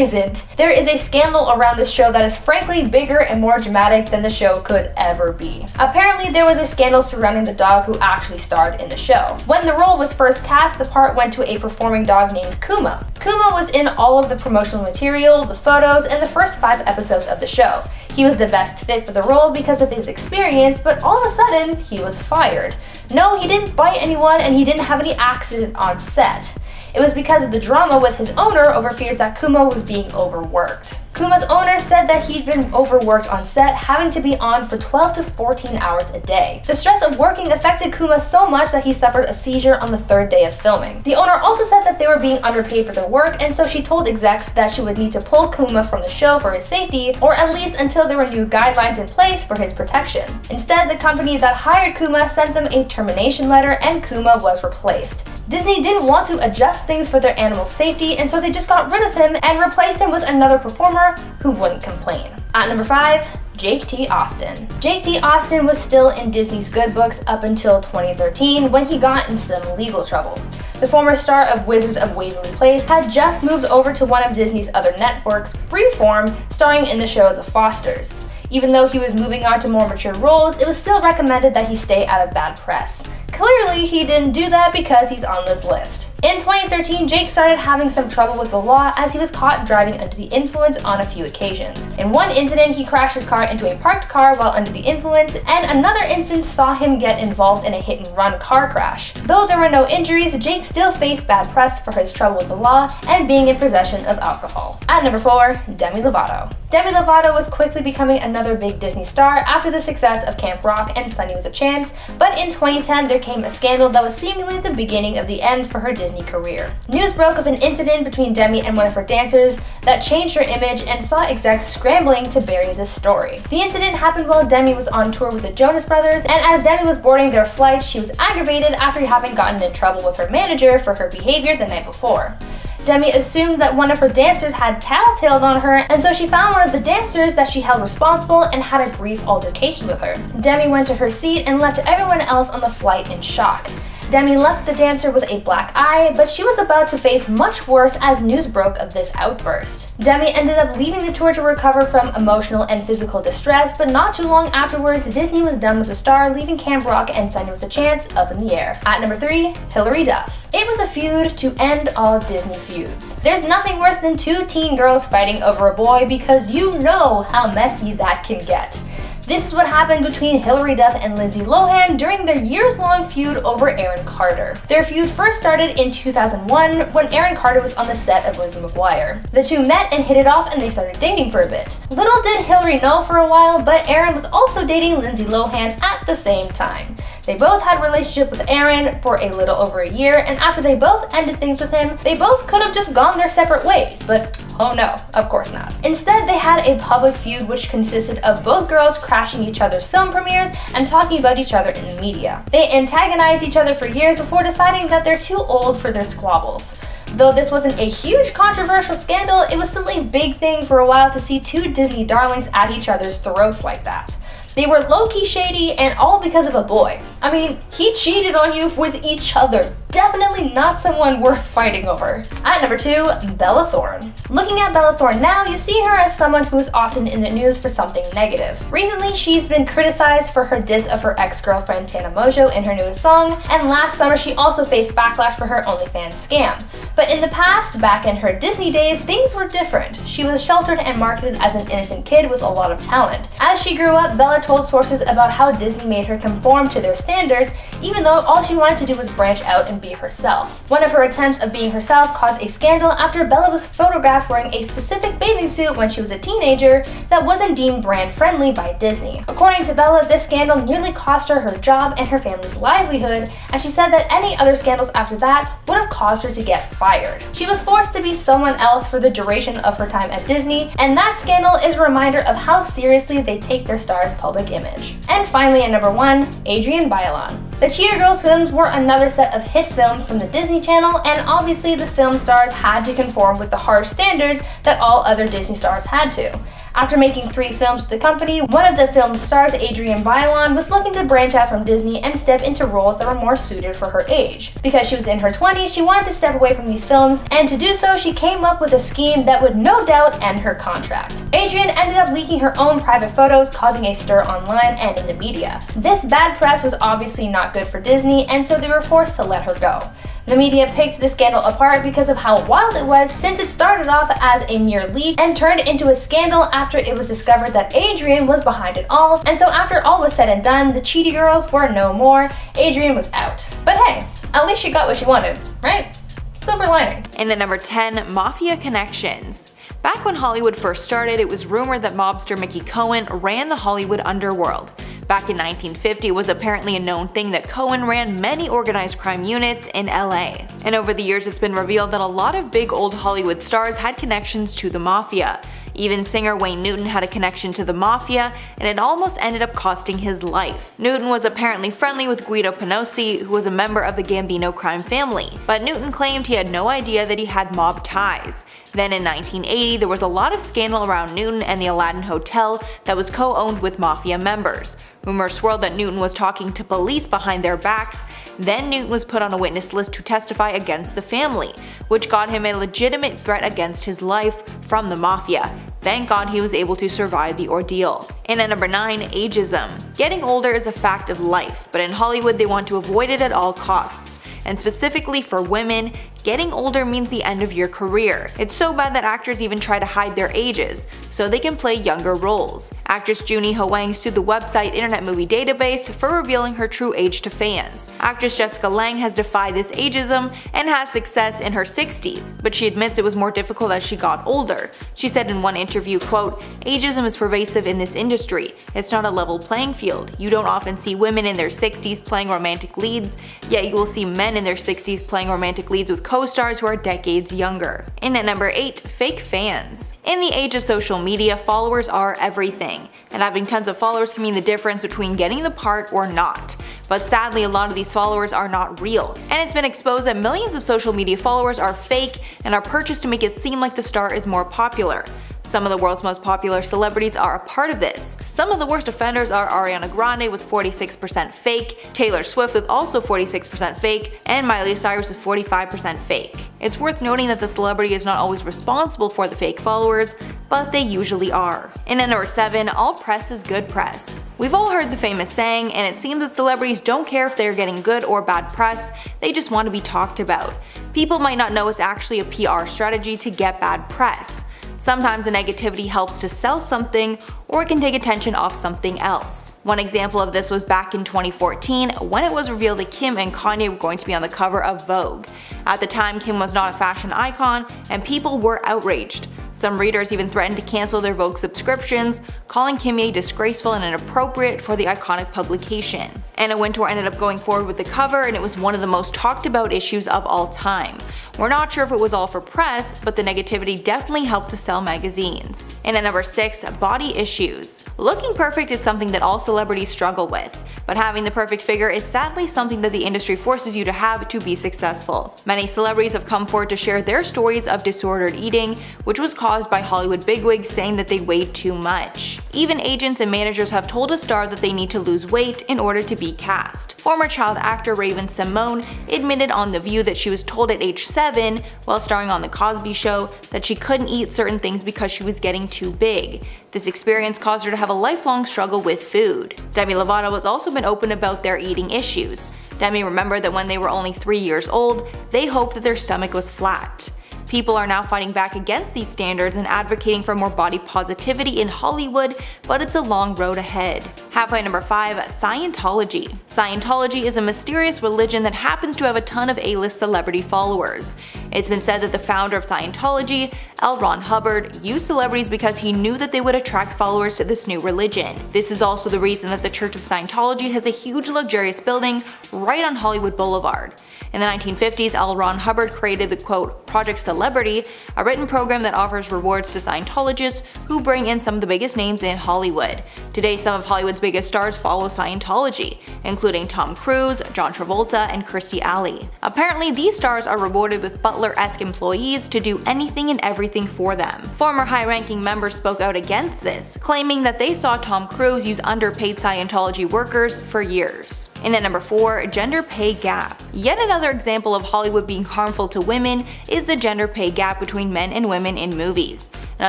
isn't. There is a scandal around this show that is frankly bigger and more dramatic than the show could ever be. Apparently, there was a scandal surrounding the dog who actually starred in the show. When the role was first cast, the part went to a performing dog named Kuma. Kuma was in all of the promotional material, the photos, and the first 5 episodes of the show. He was the best fit for the role because of his experience, but all of a sudden, he was fired. No, he didn't bite anyone, and he didn't have any accident on set. It was because of the drama with his owner over fears that Kuma was being overworked. Kuma's owner said that he'd been overworked on set, having to be on for 12 to 14 hours a day. The stress of working affected Kuma so much that he suffered a seizure on the 3rd day of filming. The owner also said that they were being underpaid for their work, and so she told execs that she would need to pull Kuma from the show for his safety, or at least until there were new guidelines in place for his protection. Instead, the company that hired Kuma sent them a termination letter, and Kuma was replaced. Disney didn't want to adjust things for their animal's safety, and so they just got rid of him and replaced him with another performer who wouldn't complain. At number 5, Jake T. Austin. Jake T. Austin was still in Disney's good books up until 2013 when he got in some legal trouble. The former star of Wizards of Waverly Place had just moved over to one of Disney's other networks, Freeform, starring in the show The Fosters. Even though he was moving on to more mature roles, it was still recommended that he stay out of bad press. Clearly, he didn't do that because he's on this list. In 2013, Jake started having some trouble with the law as he was caught driving under the influence on a few occasions. In one incident, he crashed his car into a parked car while under the influence, and another instance saw him get involved in a hit-and-run car crash. Though there were no injuries, Jake still faced bad press for his trouble with the law and being in possession of alcohol. At number 4, Demi Lovato. Demi Lovato was quickly becoming another big Disney star after the success of Camp Rock and Sunny with a Chance, but in 2010 there came a scandal that was seemingly the beginning of the end for her Disney career. News broke of an incident between Demi and one of her dancers that changed her image and saw execs scrambling to bury this story. The incident happened while Demi was on tour with the Jonas Brothers, and as Demi was boarding their flight, she was aggravated after having gotten in trouble with her manager for her behavior the night before. Demi assumed that one of her dancers had tattletaled on her, and so she found one of the dancers that she held responsible and had a brief altercation with her. Demi went to her seat and left everyone else on the flight in shock. Demi left the dancer with a black eye, but she was about to face much worse as news broke of this outburst. Demi ended up leaving the tour to recover from emotional and physical distress, but not too long afterwards, Disney was done with the star, leaving Camp Rock and Sunny with a Chance up in the air. At number 3, Hilary Duff. It was a feud to end all Disney feuds. There's nothing worse than two teen girls fighting over a boy because you know how messy that can get. This is what happened between Hilary Duff and Lindsay Lohan during their years-long feud over Aaron Carter. Their feud first started in 2001 when Aaron Carter was on the set of Lizzie McGuire. The two met and hit it off and they started dating for a bit. Little did Hilary know for a while, but Aaron was also dating Lindsay Lohan at the same time. They both had a relationship with Aaron for a little over a year, and after they both ended things with him, they both could have just gone their separate ways, but oh no, of course not. Instead, they had a public feud which consisted of both girls crashing each other's film premieres and talking about each other in the media. They antagonized each other for years before deciding that they're too old for their squabbles. Though this wasn't a huge controversial scandal, it was still a big thing for a while to see two Disney darlings at each other's throats like that. They were low-key shady, and all because of a boy. I mean, he cheated on you with each other. Definitely not someone worth fighting over. At number 2, Bella Thorne. Looking at Bella Thorne now, you see her as someone who is often in the news for something negative. Recently, she's been criticized for her diss of her ex-girlfriend Tana Mongeau in her newest song, and last summer she also faced backlash for her OnlyFans scam. But in the past, back in her Disney days, things were different. She was sheltered and marketed as an innocent kid with a lot of talent. As she grew up, Bella told sources about how Disney made her conform to their standards, even though all she wanted to do was branch out and be herself. One of her attempts of being herself caused a scandal after Bella was photographed wearing a specific bathing suit when she was a teenager that wasn't deemed brand friendly by Disney. According to Bella, this scandal nearly cost her her job and her family's livelihood, and she said that any other scandals after that would have caused her to get fired. She was forced to be someone else for the duration of her time at Disney, and that scandal is a reminder of how seriously they take their stars' public image. And finally at number 1, Adrienne Bailon. The Cheetah Girls films were another set of hit films from the Disney Channel, and obviously the film stars had to conform with the harsh standards that all other Disney stars had to. After making 3 films with the company, one of the film stars, Adrienne Bailon, was looking to branch out from Disney and step into roles that were more suited for her age. Because she was in her 20s, she wanted to step away from these films, and to do so, she came up with a scheme that would no doubt end her contract. Adrienne ended up leaking her own private photos, causing a stir online and in the media. This bad press was obviously not good for Disney, and so they were forced to let her go. The media picked the scandal apart because of how wild it was, since it started off as a mere leak and turned into a scandal after it was discovered that Adrienne was behind it all, and so after all was said and done, the Cheetah Girls were no more, Adrienne was out. But hey, at least she got what she wanted, right? Silver lining. And at number 10, Mafia Connections. Back when Hollywood first started, it was rumored that mobster Mickey Cohen ran the Hollywood underworld. Back in 1950, it was apparently a known thing that Cohen ran many organized crime units in LA. And over the years, it's been revealed that a lot of big old Hollywood stars had connections to the mafia. Even singer Wayne Newton had a connection to the mafia, and it almost ended up costing his life. Newton was apparently friendly with Guido Penosi, who was a member of the Gambino crime family, but Newton claimed he had no idea that he had mob ties. Then in 1980, there was a lot of scandal around Newton and the Aladdin Hotel that was co-owned with mafia members. Rumors swirled that Newton was talking to police behind their backs. Then Newton was put on a witness list to testify against the family, which got him a legitimate threat against his life from the mafia. Thank God he was able to survive the ordeal. And at number 9, ageism. Getting older is a fact of life, but in Hollywood they want to avoid it at all costs. And specifically for women, getting older means the end of your career. It's so bad that actors even try to hide their ages, so they can play younger roles. Actress Junie Ho Wang sued the website Internet Movie Database for revealing her true age to fans. Actress Jessica Lange has defied this ageism and has success in her 60s, but she admits it was more difficult as she got older. She said in one interview, quote, "Ageism is pervasive in this industry. It's not a level playing field. You don't often see women in their 60s playing romantic leads, yet you will see men in their 60s playing romantic leads with co-stars who are decades younger." And at number 8, fake fans. In the age of social media, followers are everything, and having tons of followers can mean the difference between getting the part or not. But sadly, a lot of these followers are not real, and it's been exposed that millions of social media followers are fake and are purchased to make it seem like the star is more popular. Some of the world's most popular celebrities are a part of this. Some of the worst offenders are Ariana Grande with 46% fake, Taylor Swift with also 46% fake, and Miley Cyrus with 45% fake. It's worth noting that the celebrity is not always responsible for the fake followers, but they usually are. And at number 7, all press is good press. We've all heard the famous saying, and it seems that celebrities don't care if they're getting good or bad press, they just want to be talked about. People might not know it's actually a PR strategy to get bad press. Sometimes the negativity helps to sell something, or it can take attention off something else. One example of this was back in 2014 when it was revealed that Kim and Kanye were going to be on the cover of Vogue. At the time, Kim was not a fashion icon, and people were outraged. Some readers even threatened to cancel their Vogue subscriptions, calling Kimye disgraceful and inappropriate for the iconic publication. Anna Wintour ended up going forward with the cover, and it was one of the most talked about issues of all time. We're not sure if it was all for press, but the negativity definitely helped to sell magazines. And at number 6, body issues. Looking perfect is something that all celebrities struggle with, but having the perfect figure is sadly something that the industry forces you to have to be successful. Many celebrities have come forward to share their stories of disordered eating, which was caused by Hollywood bigwigs saying that they weighed too much. Even agents and managers have told a star that they need to lose weight in order to be cast. Former child actor Raven Simone admitted on The View that she was told at age 7, while starring on The Cosby Show, that she couldn't eat certain things because she was getting too big. This experience caused her to have a lifelong struggle with food. Demi Lovato has also been open about their eating issues. Demi remembered that when they were only 3 years old, they hoped that their stomach was flat. People are now fighting back against these standards and advocating for more body positivity in Hollywood, but it's a long road ahead. Halfway number 5, Scientology. Scientology is a mysterious religion that happens to have a ton of A-list celebrity followers. It's been said that the founder of Scientology, L. Ron Hubbard, used celebrities because he knew that they would attract followers to this new religion. This is also the reason that the Church of Scientology has a huge luxurious building right on Hollywood Boulevard. In the 1950s, L. Ron Hubbard created the quote, Project Celebrity, a written program that offers rewards to Scientologists who bring in some of the biggest names in Hollywood. Today, some of Hollywood's biggest stars follow Scientology, including Tom Cruise, John Travolta, and Kirstie Alley. Apparently, these stars are rewarded with butler-esque employees to do anything and everything for them. Former high-ranking members spoke out against this, claiming that they saw Tom Cruise use underpaid Scientology workers for years. And at number 4, gender pay gap. Yet another example of Hollywood being harmful to women is the gender pay gap between men and women in movies. And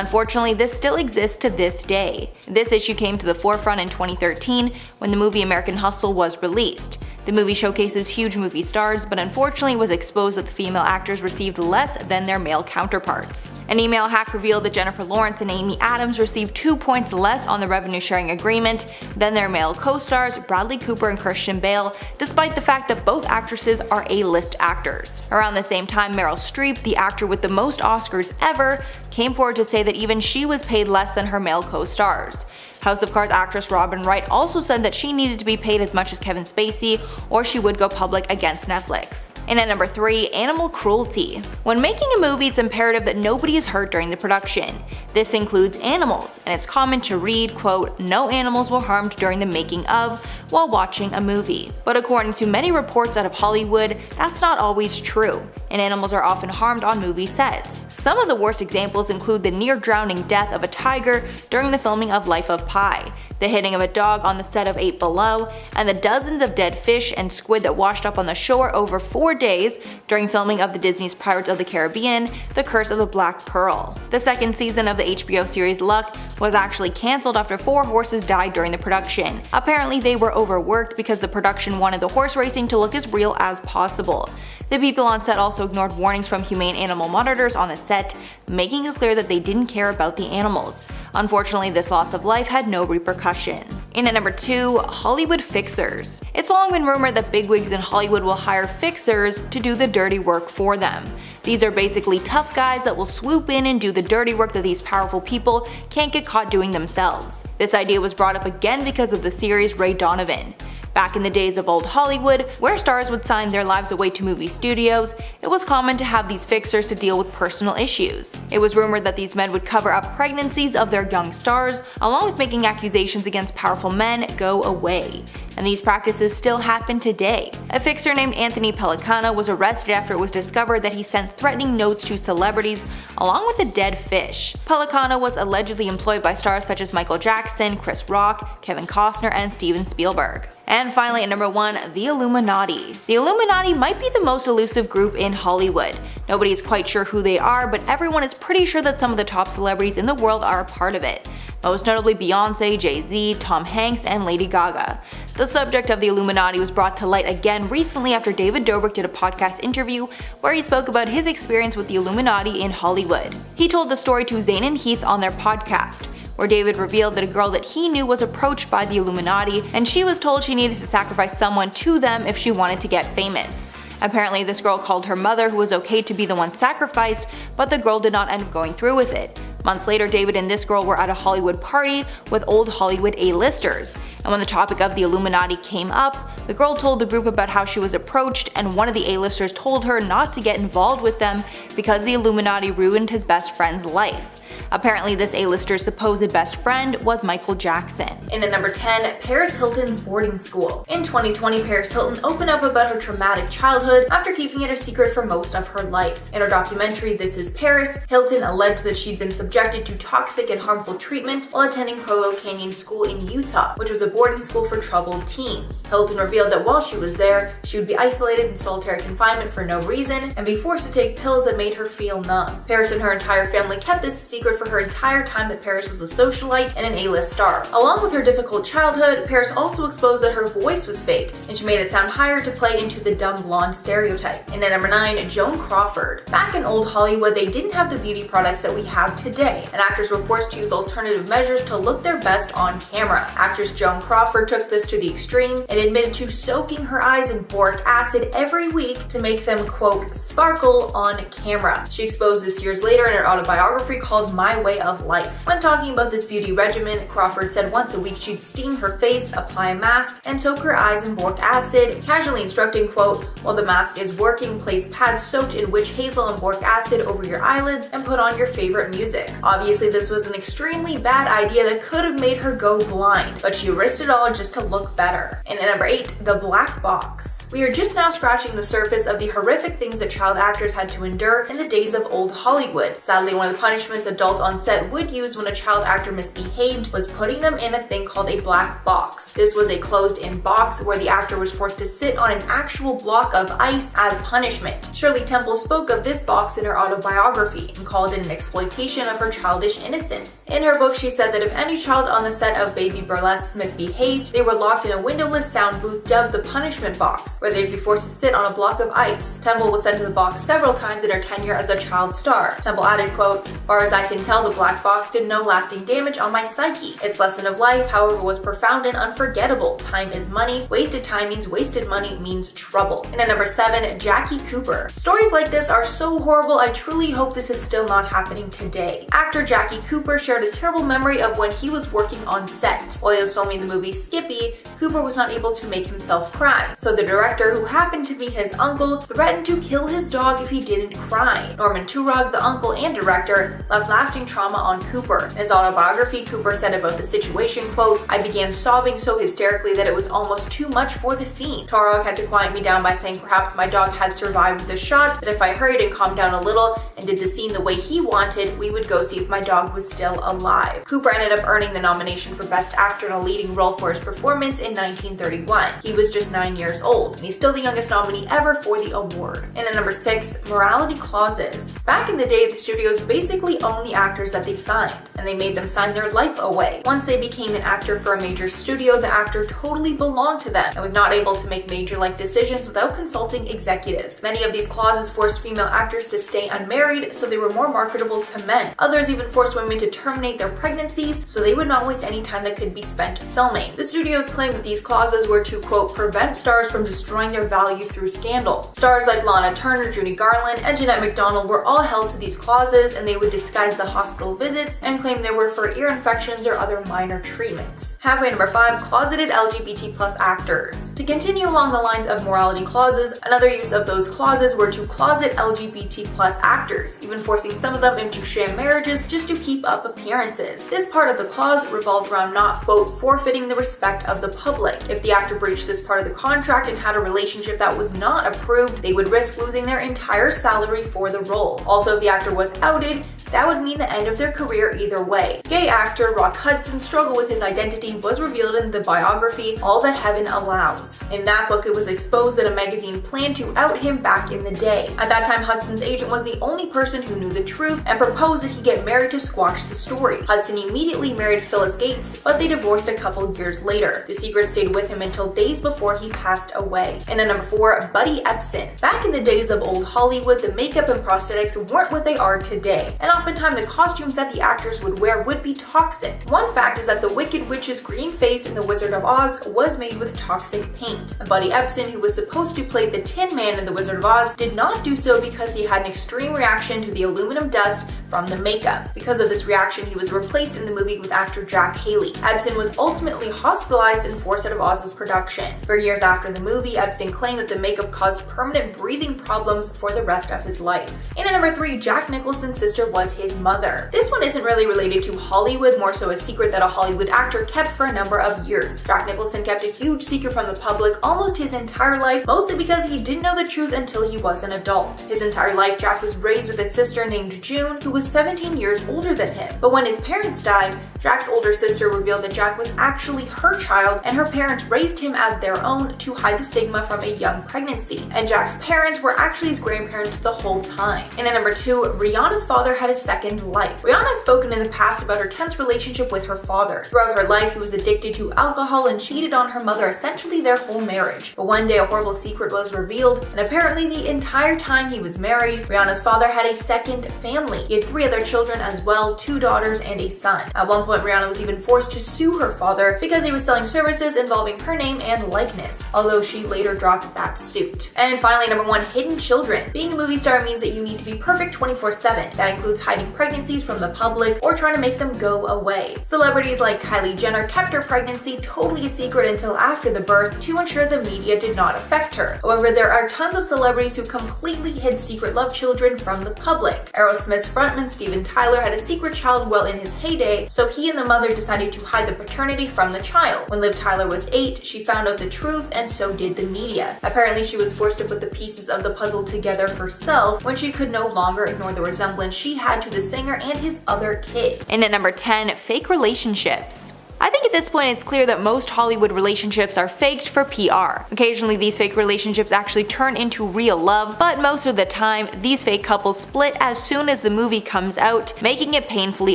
unfortunately, this still exists to this day. This issue came to the forefront in 2013 when the movie American Hustle was released. The movie showcases huge movie stars, but unfortunately was exposed that the female actors received less than their male counterparts. An email hack revealed that Jennifer Lawrence and Amy Adams received 2 points less on the revenue sharing agreement than their male co-stars Bradley Cooper and Christian Bale, despite the fact that both actresses are A-list actors. Around the same time, Meryl Streep, the actor with the most Oscars ever, came forward to say that even she was paid less than her male co-stars. House of Cards actress Robin Wright also said that she needed to be paid as much as Kevin Spacey, or she would go public against Netflix. And at number 3, animal cruelty. When making a movie, it's imperative that nobody is hurt during the production. This includes animals, and it's common to read, quote, no animals were harmed during the making of while watching a movie. But according to many reports out of Hollywood, that's not always true, and animals are often harmed on movie sets. Some of the worst examples include the near-drowning death of a tiger during the filming of Life of Pi, the hitting of a dog on the set of 8 Below, and the dozens of dead fish and squid that washed up on the shore over 4 days during filming of the Disney's Pirates of the Caribbean, The Curse of the Black Pearl. The second season of the HBO series Luck was actually cancelled after 4 horses died during the production. Apparently they were overworked because the production wanted the horse racing to look as real as possible. The people on set also ignored warnings from humane animal monitors on the set, making it clear that they didn't care about the animals. Unfortunately, this loss of life had no repercussion. In at number 2, Hollywood fixers. It's long been rumored that bigwigs in Hollywood will hire fixers to do the dirty work for them. These are basically tough guys that will swoop in and do the dirty work that these powerful people can't get caught doing themselves. This idea was brought up again because of the series Ray Donovan. Back in the days of old Hollywood, where stars would sign their lives away to movie studios, it was common to have these fixers to deal with personal issues. It was rumored that these men would cover up pregnancies of their young stars, along with making accusations against powerful men go away. And these practices still happen today. A fixer named Anthony Pellicano was arrested after it was discovered that he sent threatening notes to celebrities along with a dead fish. Pellicano was allegedly employed by stars such as Michael Jackson, Chris Rock, Kevin Costner, and Steven Spielberg. And finally at number 1, the Illuminati. The Illuminati might be the most elusive group in Hollywood. Nobody is quite sure who they are, but everyone is pretty sure that some of the top celebrities in the world are a part of it. Most notably Beyonce, Jay-Z, Tom Hanks, and Lady Gaga. The subject of the Illuminati was brought to light again recently after David Dobrik did a podcast interview where he spoke about his experience with the Illuminati in Hollywood. He told the story to Zayn and Heath on their podcast, where David revealed that a girl that he knew was approached by the Illuminati, and she was told she needed to sacrifice someone to them if she wanted to get famous. Apparently this girl called her mother, who was okay to be the one sacrificed, but the girl did not end up going through with it. Months later, David and this girl were at a Hollywood party with old Hollywood A-listers, and when the topic of the Illuminati came up, the girl told the group about how she was approached, and one of the A-listers told her not to get involved with them because the Illuminati ruined his best friend's life. Apparently this A-lister's supposed best friend was Michael Jackson. And at number 10, Paris Hilton's boarding school. In 2020, Paris Hilton opened up about her traumatic childhood after keeping it a secret for most of her life. In her documentary, This Is Paris, Hilton alleged that she'd been subjected to toxic and harmful treatment while attending Provo Canyon School in Utah, which was a boarding school for troubled teens. Hilton revealed that while she was there, she would be isolated in solitary confinement for no reason and be forced to take pills that made her feel numb. Paris and her entire family kept this secret for her entire time that Paris was a socialite and an A-list star. Along with her difficult childhood, Paris also exposed that her voice was faked, and she made it sound higher to play into the dumb blonde stereotype. And at number 9, Joan Crawford. Back in old Hollywood, they didn't have the beauty products that we have today, and actors were forced to use alternative measures to look their best on camera. Actress Joan Crawford took this to the extreme and admitted to soaking her eyes in boric acid every week to make them, quote, sparkle on camera. She exposed this years later in her autobiography called My Way of Life. When talking about this beauty regimen, Crawford said once a week she'd steam her face, apply a mask, and soak her eyes in boric acid, casually instructing, quote, while the mask is working, place pads soaked in witch hazel and boric acid over your eyelids and put on your favorite music. Obviously this was an extremely bad idea that could have made her go blind, but she risked it all just to look better. And at number 8, the black box. We are just now scratching the surface of the horrific things that child actors had to endure in the days of old Hollywood. Sadly, one of the punishments adults on set would use when a child actor misbehaved was putting them in a thing called a black box. This was a closed-in box where the actor was forced to sit on an actual block of ice as punishment. Shirley Temple spoke of this box in her autobiography and called it an exploitation of her childish innocence. In her book, she said that if any child on the set of Baby Burlesque misbehaved, they were locked in a windowless sound booth dubbed the punishment box, where they'd be forced to sit on a block of ice. Temple was sent to the box several times in her tenure as a child star. Temple added, quote, far as I can tell, the black box did no lasting damage on my psyche. Its lesson of life, however, was profound and unforgettable. Time is money. Wasted time means wasted money means trouble. And at number 7, Jackie Cooper. Stories like this are so horrible, I truly hope this is still not happening today. Actor Jackie Cooper shared a terrible memory of when he was working on set. While he was filming the movie Skippy, Cooper was not able to make himself cry. So the director, who happened to be his uncle, threatened to kill his dog if he didn't cry. Norman Turog, the uncle and director, left lasting trauma on Cooper. In his autobiography, Cooper said about the situation, quote, I began sobbing so hysterically that it was almost too much for the scene. Turog had to quiet me down by saying perhaps my dog had survived the shot, that if I hurried and calmed down a little and did the scene the way he wanted, we would go see if my dog was still alive. Cooper ended up earning the nomination for Best Actor in a Leading Role for his performance in 1931. He was just 9 years old, and he's still the youngest nominee ever for the award. And at number 6, morality clauses. Back in the day, the studios basically owned the actors that they signed, and they made them sign their life away. Once they became an actor for a major studio, the actor totally belonged to them and was not able to make major life decisions without consulting executives. Many of these clauses forced female actors to stay unmarried so they were more marketable to men. Others even forced women to terminate their pregnancies so they would not waste any time that could be spent filming. The studios claimed that these clauses were to, quote, prevent stars from destroying their value through scandal. Stars like Lana Turner, Judy Garland, and Jeanette MacDonald were all held to these clauses, and they would disguise the the hospital visits and claimed they were for ear infections or other minor treatments. Halfway number 5, closeted LGBT plus actors. To continue along the lines of morality clauses, another use of those clauses were to closet LGBT plus actors, even forcing some of them into sham marriages just to keep up appearances. This part of the clause revolved around not, quote, forfeiting the respect of the public. If the actor breached this part of the contract and had a relationship that was not approved, they would risk losing their entire salary for the role. Also, if the actor was outed, that would mean the end of their career either way. Gay actor Rock Hudson's struggle with his identity was revealed in the biography All That Heaven Allows. In that book, it was exposed that a magazine planned to out him back in the day. At that time, Hudson's agent was the only person who knew the truth and proposed that he get married to squash the story. Hudson immediately married Phyllis Gates, but they divorced a couple years later. The secret stayed with him until days before he passed away. And at number 4, Buddy Epson. Back in the days of old Hollywood, the makeup and prosthetics weren't what they are today, and oftentimes the costumes that the actors would wear would be toxic. One fact is that the Wicked Witch's green face in The Wizard of Oz was made with toxic paint. And Buddy Epson, who was supposed to play the Tin Man in The Wizard of Oz, did not do so because he had an extreme reaction to the aluminum dust from the makeup. Because of this reaction, he was replaced in the movie with actor Jack Haley. Epson was ultimately hospitalized and forced out of Oz's production. For years after the movie, Epson claimed that the makeup caused permanent breathing problems for the rest of his life. And at number 3, Jack Nicholson's sister was his mother. This one isn't really related to Hollywood, more so a secret that a Hollywood actor kept for a number of years. Jack Nicholson kept a huge secret from the public almost his entire life, mostly because he didn't know the truth until he was an adult. His entire life, Jack was raised with a sister named June, who was 17 years older than him. But when his parents died, Jack's older sister revealed that Jack was actually her child, and her parents raised him as their own to hide the stigma from a young pregnancy. And Jack's parents were actually his grandparents the whole time. And at number 2, Rihanna's father had a second life. Rihanna has spoken in the past about her tense relationship with her father. Throughout her life, he was addicted to alcohol and cheated on her mother essentially their whole marriage. But one day, a horrible secret was revealed, and apparently the entire time he was married, Rihanna's father had a second family. He had 3 other children as well, 2 daughters and a son. At one point, Rihanna was even forced to sue her father because he was selling services involving her name and likeness, although she later dropped that suit. And finally, number 1, hidden children. Being a movie star means that you need to be perfect 24/7. That includes hiding pregnancies from the public or trying to make them go away. Celebrities like Kylie Jenner kept her pregnancy totally a secret until after the birth to ensure the media did not affect her. However, there are tons of celebrities who completely hid secret love children from the public. Aerosmith's frontman Steven Tyler had a secret child well in his heyday, so he and the mother decided to hide the paternity from the child. When Liv Tyler was 8, she found out the truth, and so did the media. Apparently, she was forced to put the pieces of the puzzle together herself when she could no longer ignore the resemblance she had to the singer and his other kid. And at number 10, fake relationships. I think at this point it's clear that most Hollywood relationships are faked for PR. Occasionally these fake relationships actually turn into real love, but most of the time these fake couples split as soon as the movie comes out, making it painfully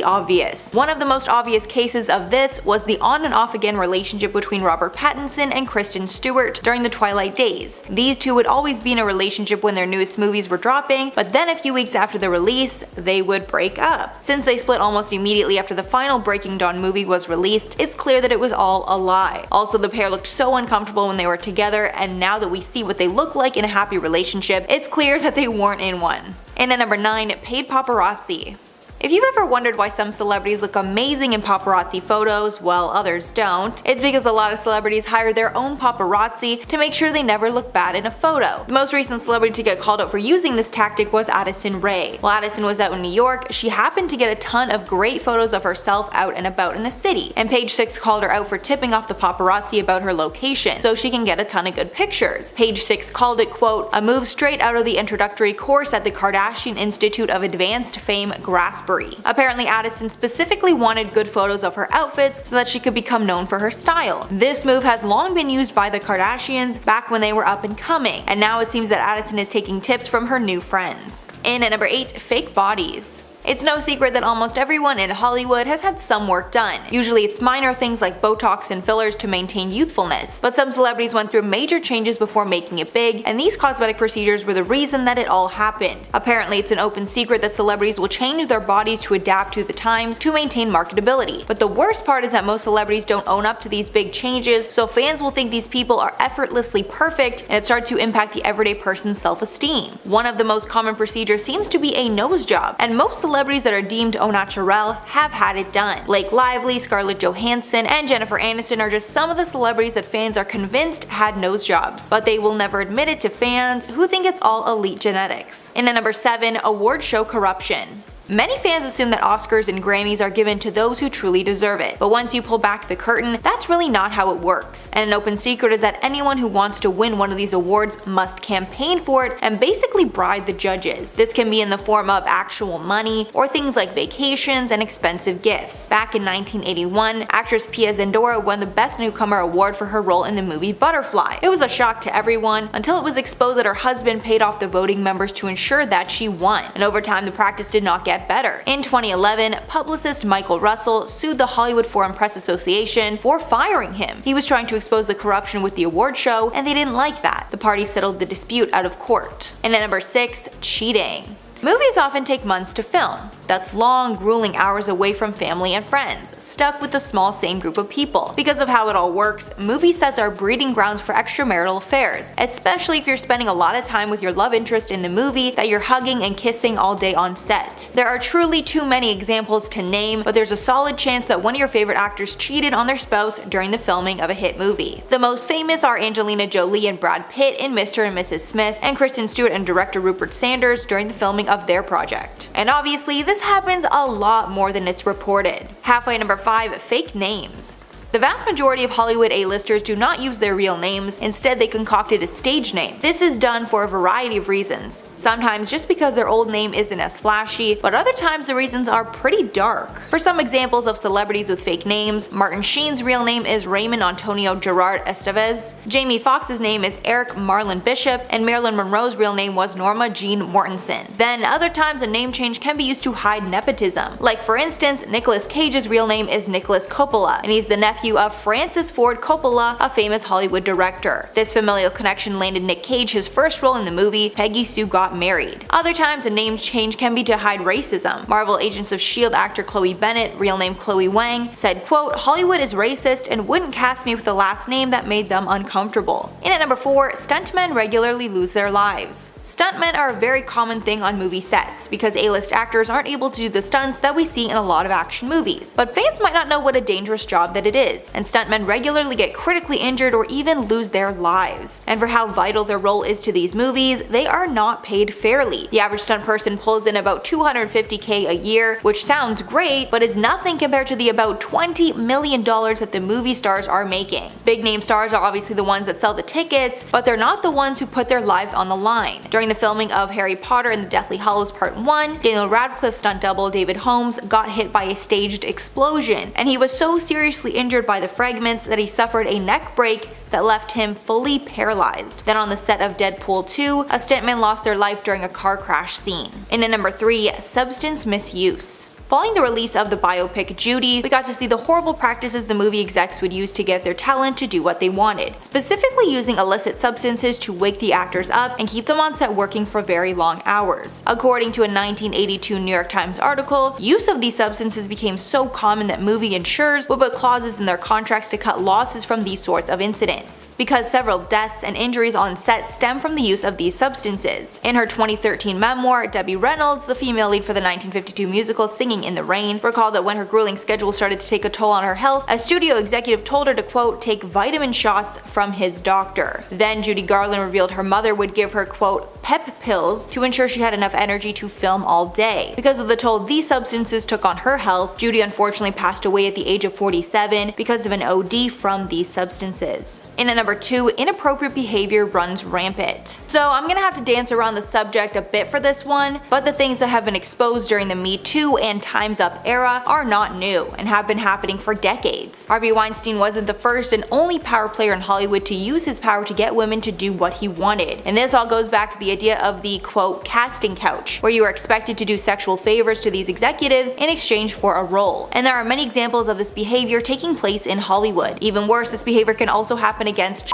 obvious. One of the most obvious cases of this was the on and off again relationship between Robert Pattinson and Kristen Stewart during the Twilight days. These two would always be in a relationship when their newest movies were dropping, but then a few weeks after the release, they would break up. Since they split almost immediately after the final Breaking Dawn movie was released, it's clear that it was all a lie. Also, the pair looked so uncomfortable when they were together, and now that we see what they look like in a happy relationship, it's clear that they weren't in one. And at number 9, paid paparazzi. If you've ever wondered why some celebrities look amazing in paparazzi photos while others don't, it's because a lot of celebrities hire their own paparazzi to make sure they never look bad in a photo. The most recent celebrity to get called out for using this tactic was Addison Rae. While Addison was out in New York, she happened to get a ton of great photos of herself out and about in the city, and Page Six called her out for tipping off the paparazzi about her location so she can get a ton of good pictures. Page Six called it, quote, a move straight out of the introductory course at the Kardashian Institute of Advanced Fame Grasbury. Apparently, Addison specifically wanted good photos of her outfits so that she could become known for her style. This move has long been used by the Kardashians back when they were up and coming, and now it seems that Addison is taking tips from her new friends. And at number 8, fake bodies. It's no secret that almost everyone in Hollywood has had some work done. Usually it's minor things like Botox and fillers to maintain youthfulness, but some celebrities went through major changes before making it big, and these cosmetic procedures were the reason that it all happened. Apparently it's an open secret that celebrities will change their bodies to adapt to the times to maintain marketability. But the worst part is that most celebrities don't own up to these big changes, so fans will think these people are effortlessly perfect, and it starts to impact the everyday person's self-esteem. One of the most common procedures seems to be a nose job, and most celebrities celebrities that are deemed au naturel have had it done. Blake Lively, Scarlett Johansson, and Jennifer Aniston are just some of the celebrities that fans are convinced had nose jobs, but they will never admit it to fans who think it's all elite genetics. And at number 7, award show corruption. Many fans assume that Oscars and Grammys are given to those who truly deserve it, but once you pull back the curtain, that's really not how it works. And an open secret is that anyone who wants to win one of these awards must campaign for it and basically bribe the judges. This can be in the form of actual money or things like vacations and expensive gifts. Back in 1981, actress Pia Zendora won the Best Newcomer award for her role in the movie Butterfly. It was a shock to everyone until it was exposed that her husband paid off the voting members to ensure that she won, and over time the practice did not get better. In 2011, publicist Michael Russell sued the Hollywood Foreign Press Association for firing him. He was trying to expose the corruption with the award show, and they didn't like that. The parties settled the dispute out of court. And at number 6, cheating. Movies often take months to film. That's long, grueling hours away from family and friends, stuck with the small same group of people. Because of how it all works, movie sets are breeding grounds for extramarital affairs, especially if you're spending a lot of time with your love interest in the movie that you're hugging and kissing all day on set. There are truly too many examples to name, but there's a solid chance that one of your favorite actors cheated on their spouse during the filming of a hit movie. The most famous are Angelina Jolie and Brad Pitt in Mr. and Mrs. Smith, and Kristen Stewart and director Rupert Sanders during the filming of their project. And obviously, this happens a lot more than it's reported. Halfway number 5, fake names. The vast majority of Hollywood A-listers do not use their real names, instead they concocted a stage name. This is done for a variety of reasons. Sometimes just because their old name isn't as flashy, but other times the reasons are pretty dark. For some examples of celebrities with fake names, Martin Sheen's real name is Raymond Antonio Gerard Estevez, Jamie Foxx's name is Eric Marlon Bishop, and Marilyn Monroe's real name was Norma Jean Mortensen. Then other times a name change can be used to hide nepotism. Like for instance, Nicolas Cage's real name is Nicholas Coppola, and he's the nephew of Francis Ford Coppola, a famous Hollywood director. This familial connection landed Nick Cage his first role in the movie Peggy Sue Got Married. Other times a name change can be to hide racism. Marvel Agents of S.H.I.E.L.D. actor Chloe Bennett, real name Chloe Wang, said, quote, "Hollywood is racist and wouldn't cast me with the last name that made them uncomfortable." And at number 4, stuntmen regularly lose their lives. Stuntmen are a very common thing on movie sets because A-list actors aren't able to do the stunts that we see in a lot of action movies. But fans might not know what a dangerous job that it is, and stuntmen regularly get critically injured or even lose their lives. And for how vital their role is to these movies, they are not paid fairly. The average stunt person pulls in about $250K a year, which sounds great, but is nothing compared to the about $20 million that the movie stars are making. Big name stars are obviously the ones that sell the tickets, but they're not the ones who put their lives on the line. During the filming of Harry Potter and the Deathly Hallows Part 1, Daniel Radcliffe's stunt double David Holmes got hit by a staged explosion, and he was so seriously injured by the fragments that he suffered a neck break that left him fully paralyzed. Then on the set of Deadpool 2, a stuntman lost their life during a car crash scene. And at number 3, substance misuse. Following the release of the biopic Judy, we got to see the horrible practices the movie execs would use to get their talent to do what they wanted, specifically using illicit substances to wake the actors up and keep them on set working for very long hours. According to a 1982 New York Times article, use of these substances became so common that movie insurers would put clauses in their contracts to cut losses from these sorts of incidents, because several deaths and injuries on set stem from the use of these substances. In her 2013 memoir, Debbie Reynolds, the female lead for the 1952 musical Singing in the Rain, recalled that when her grueling schedule started to take a toll on her health, a studio executive told her to, quote, take vitamin shots from his doctor. Then Judy Garland revealed her mother would give her, quote, pep pills to ensure she had enough energy to film all day. Because of the toll these substances took on her health, Judy unfortunately passed away at the age of 47 because of an OD from these substances. And at number 2, inappropriate behavior runs rampant. So I'm gonna have to dance around the subject a bit for this one, but the things that have been exposed during the Me Too and Time's Up era are not new and have been happening for decades. Harvey Weinstein wasn't the first and only power player in Hollywood to use his power to get women to do what he wanted. And this all goes back to the idea of the, quote, casting couch, where you are expected to do sexual favors to these executives in exchange for a role. And there are many examples of this behavior taking place in Hollywood. Even worse, this behavior can also happen against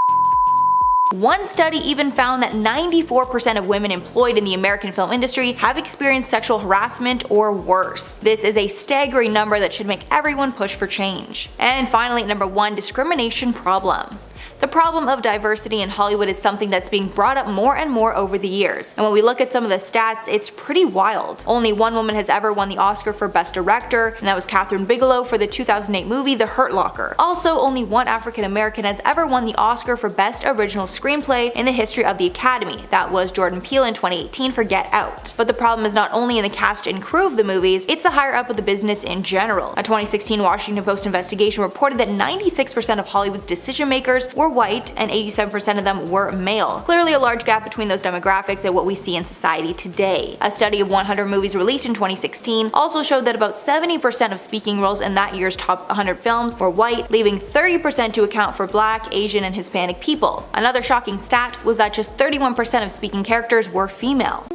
One study even found that 94% of women employed in the American film industry have experienced sexual harassment or worse. This is a staggering number that should make everyone push for change. And finally, at number 1, discrimination problem. The problem of diversity in Hollywood is something that's being brought up more and more over the years, and when we look at some of the stats, it's pretty wild. Only one woman has ever won the Oscar for Best Director, and that was Kathryn Bigelow for the 2008 movie The Hurt Locker. Also, only one African American has ever won the Oscar for Best Original Screenplay in the history of the Academy. That was Jordan Peele in 2018 for Get Out. But the problem is not only in the cast and crew of the movies, it's the higher up of the business in general. A 2016 Washington Post investigation reported that 96% of Hollywood's decision makers were white and 87% of them were male. Clearly a large gap between those demographics and what we see in society today. A study of 100 movies released in 2016 also showed that about 70% of speaking roles in that year's top 100 films were white, leaving 30% to account for Black, Asian, and Hispanic people. Another shocking stat was that just 31% of speaking characters were female.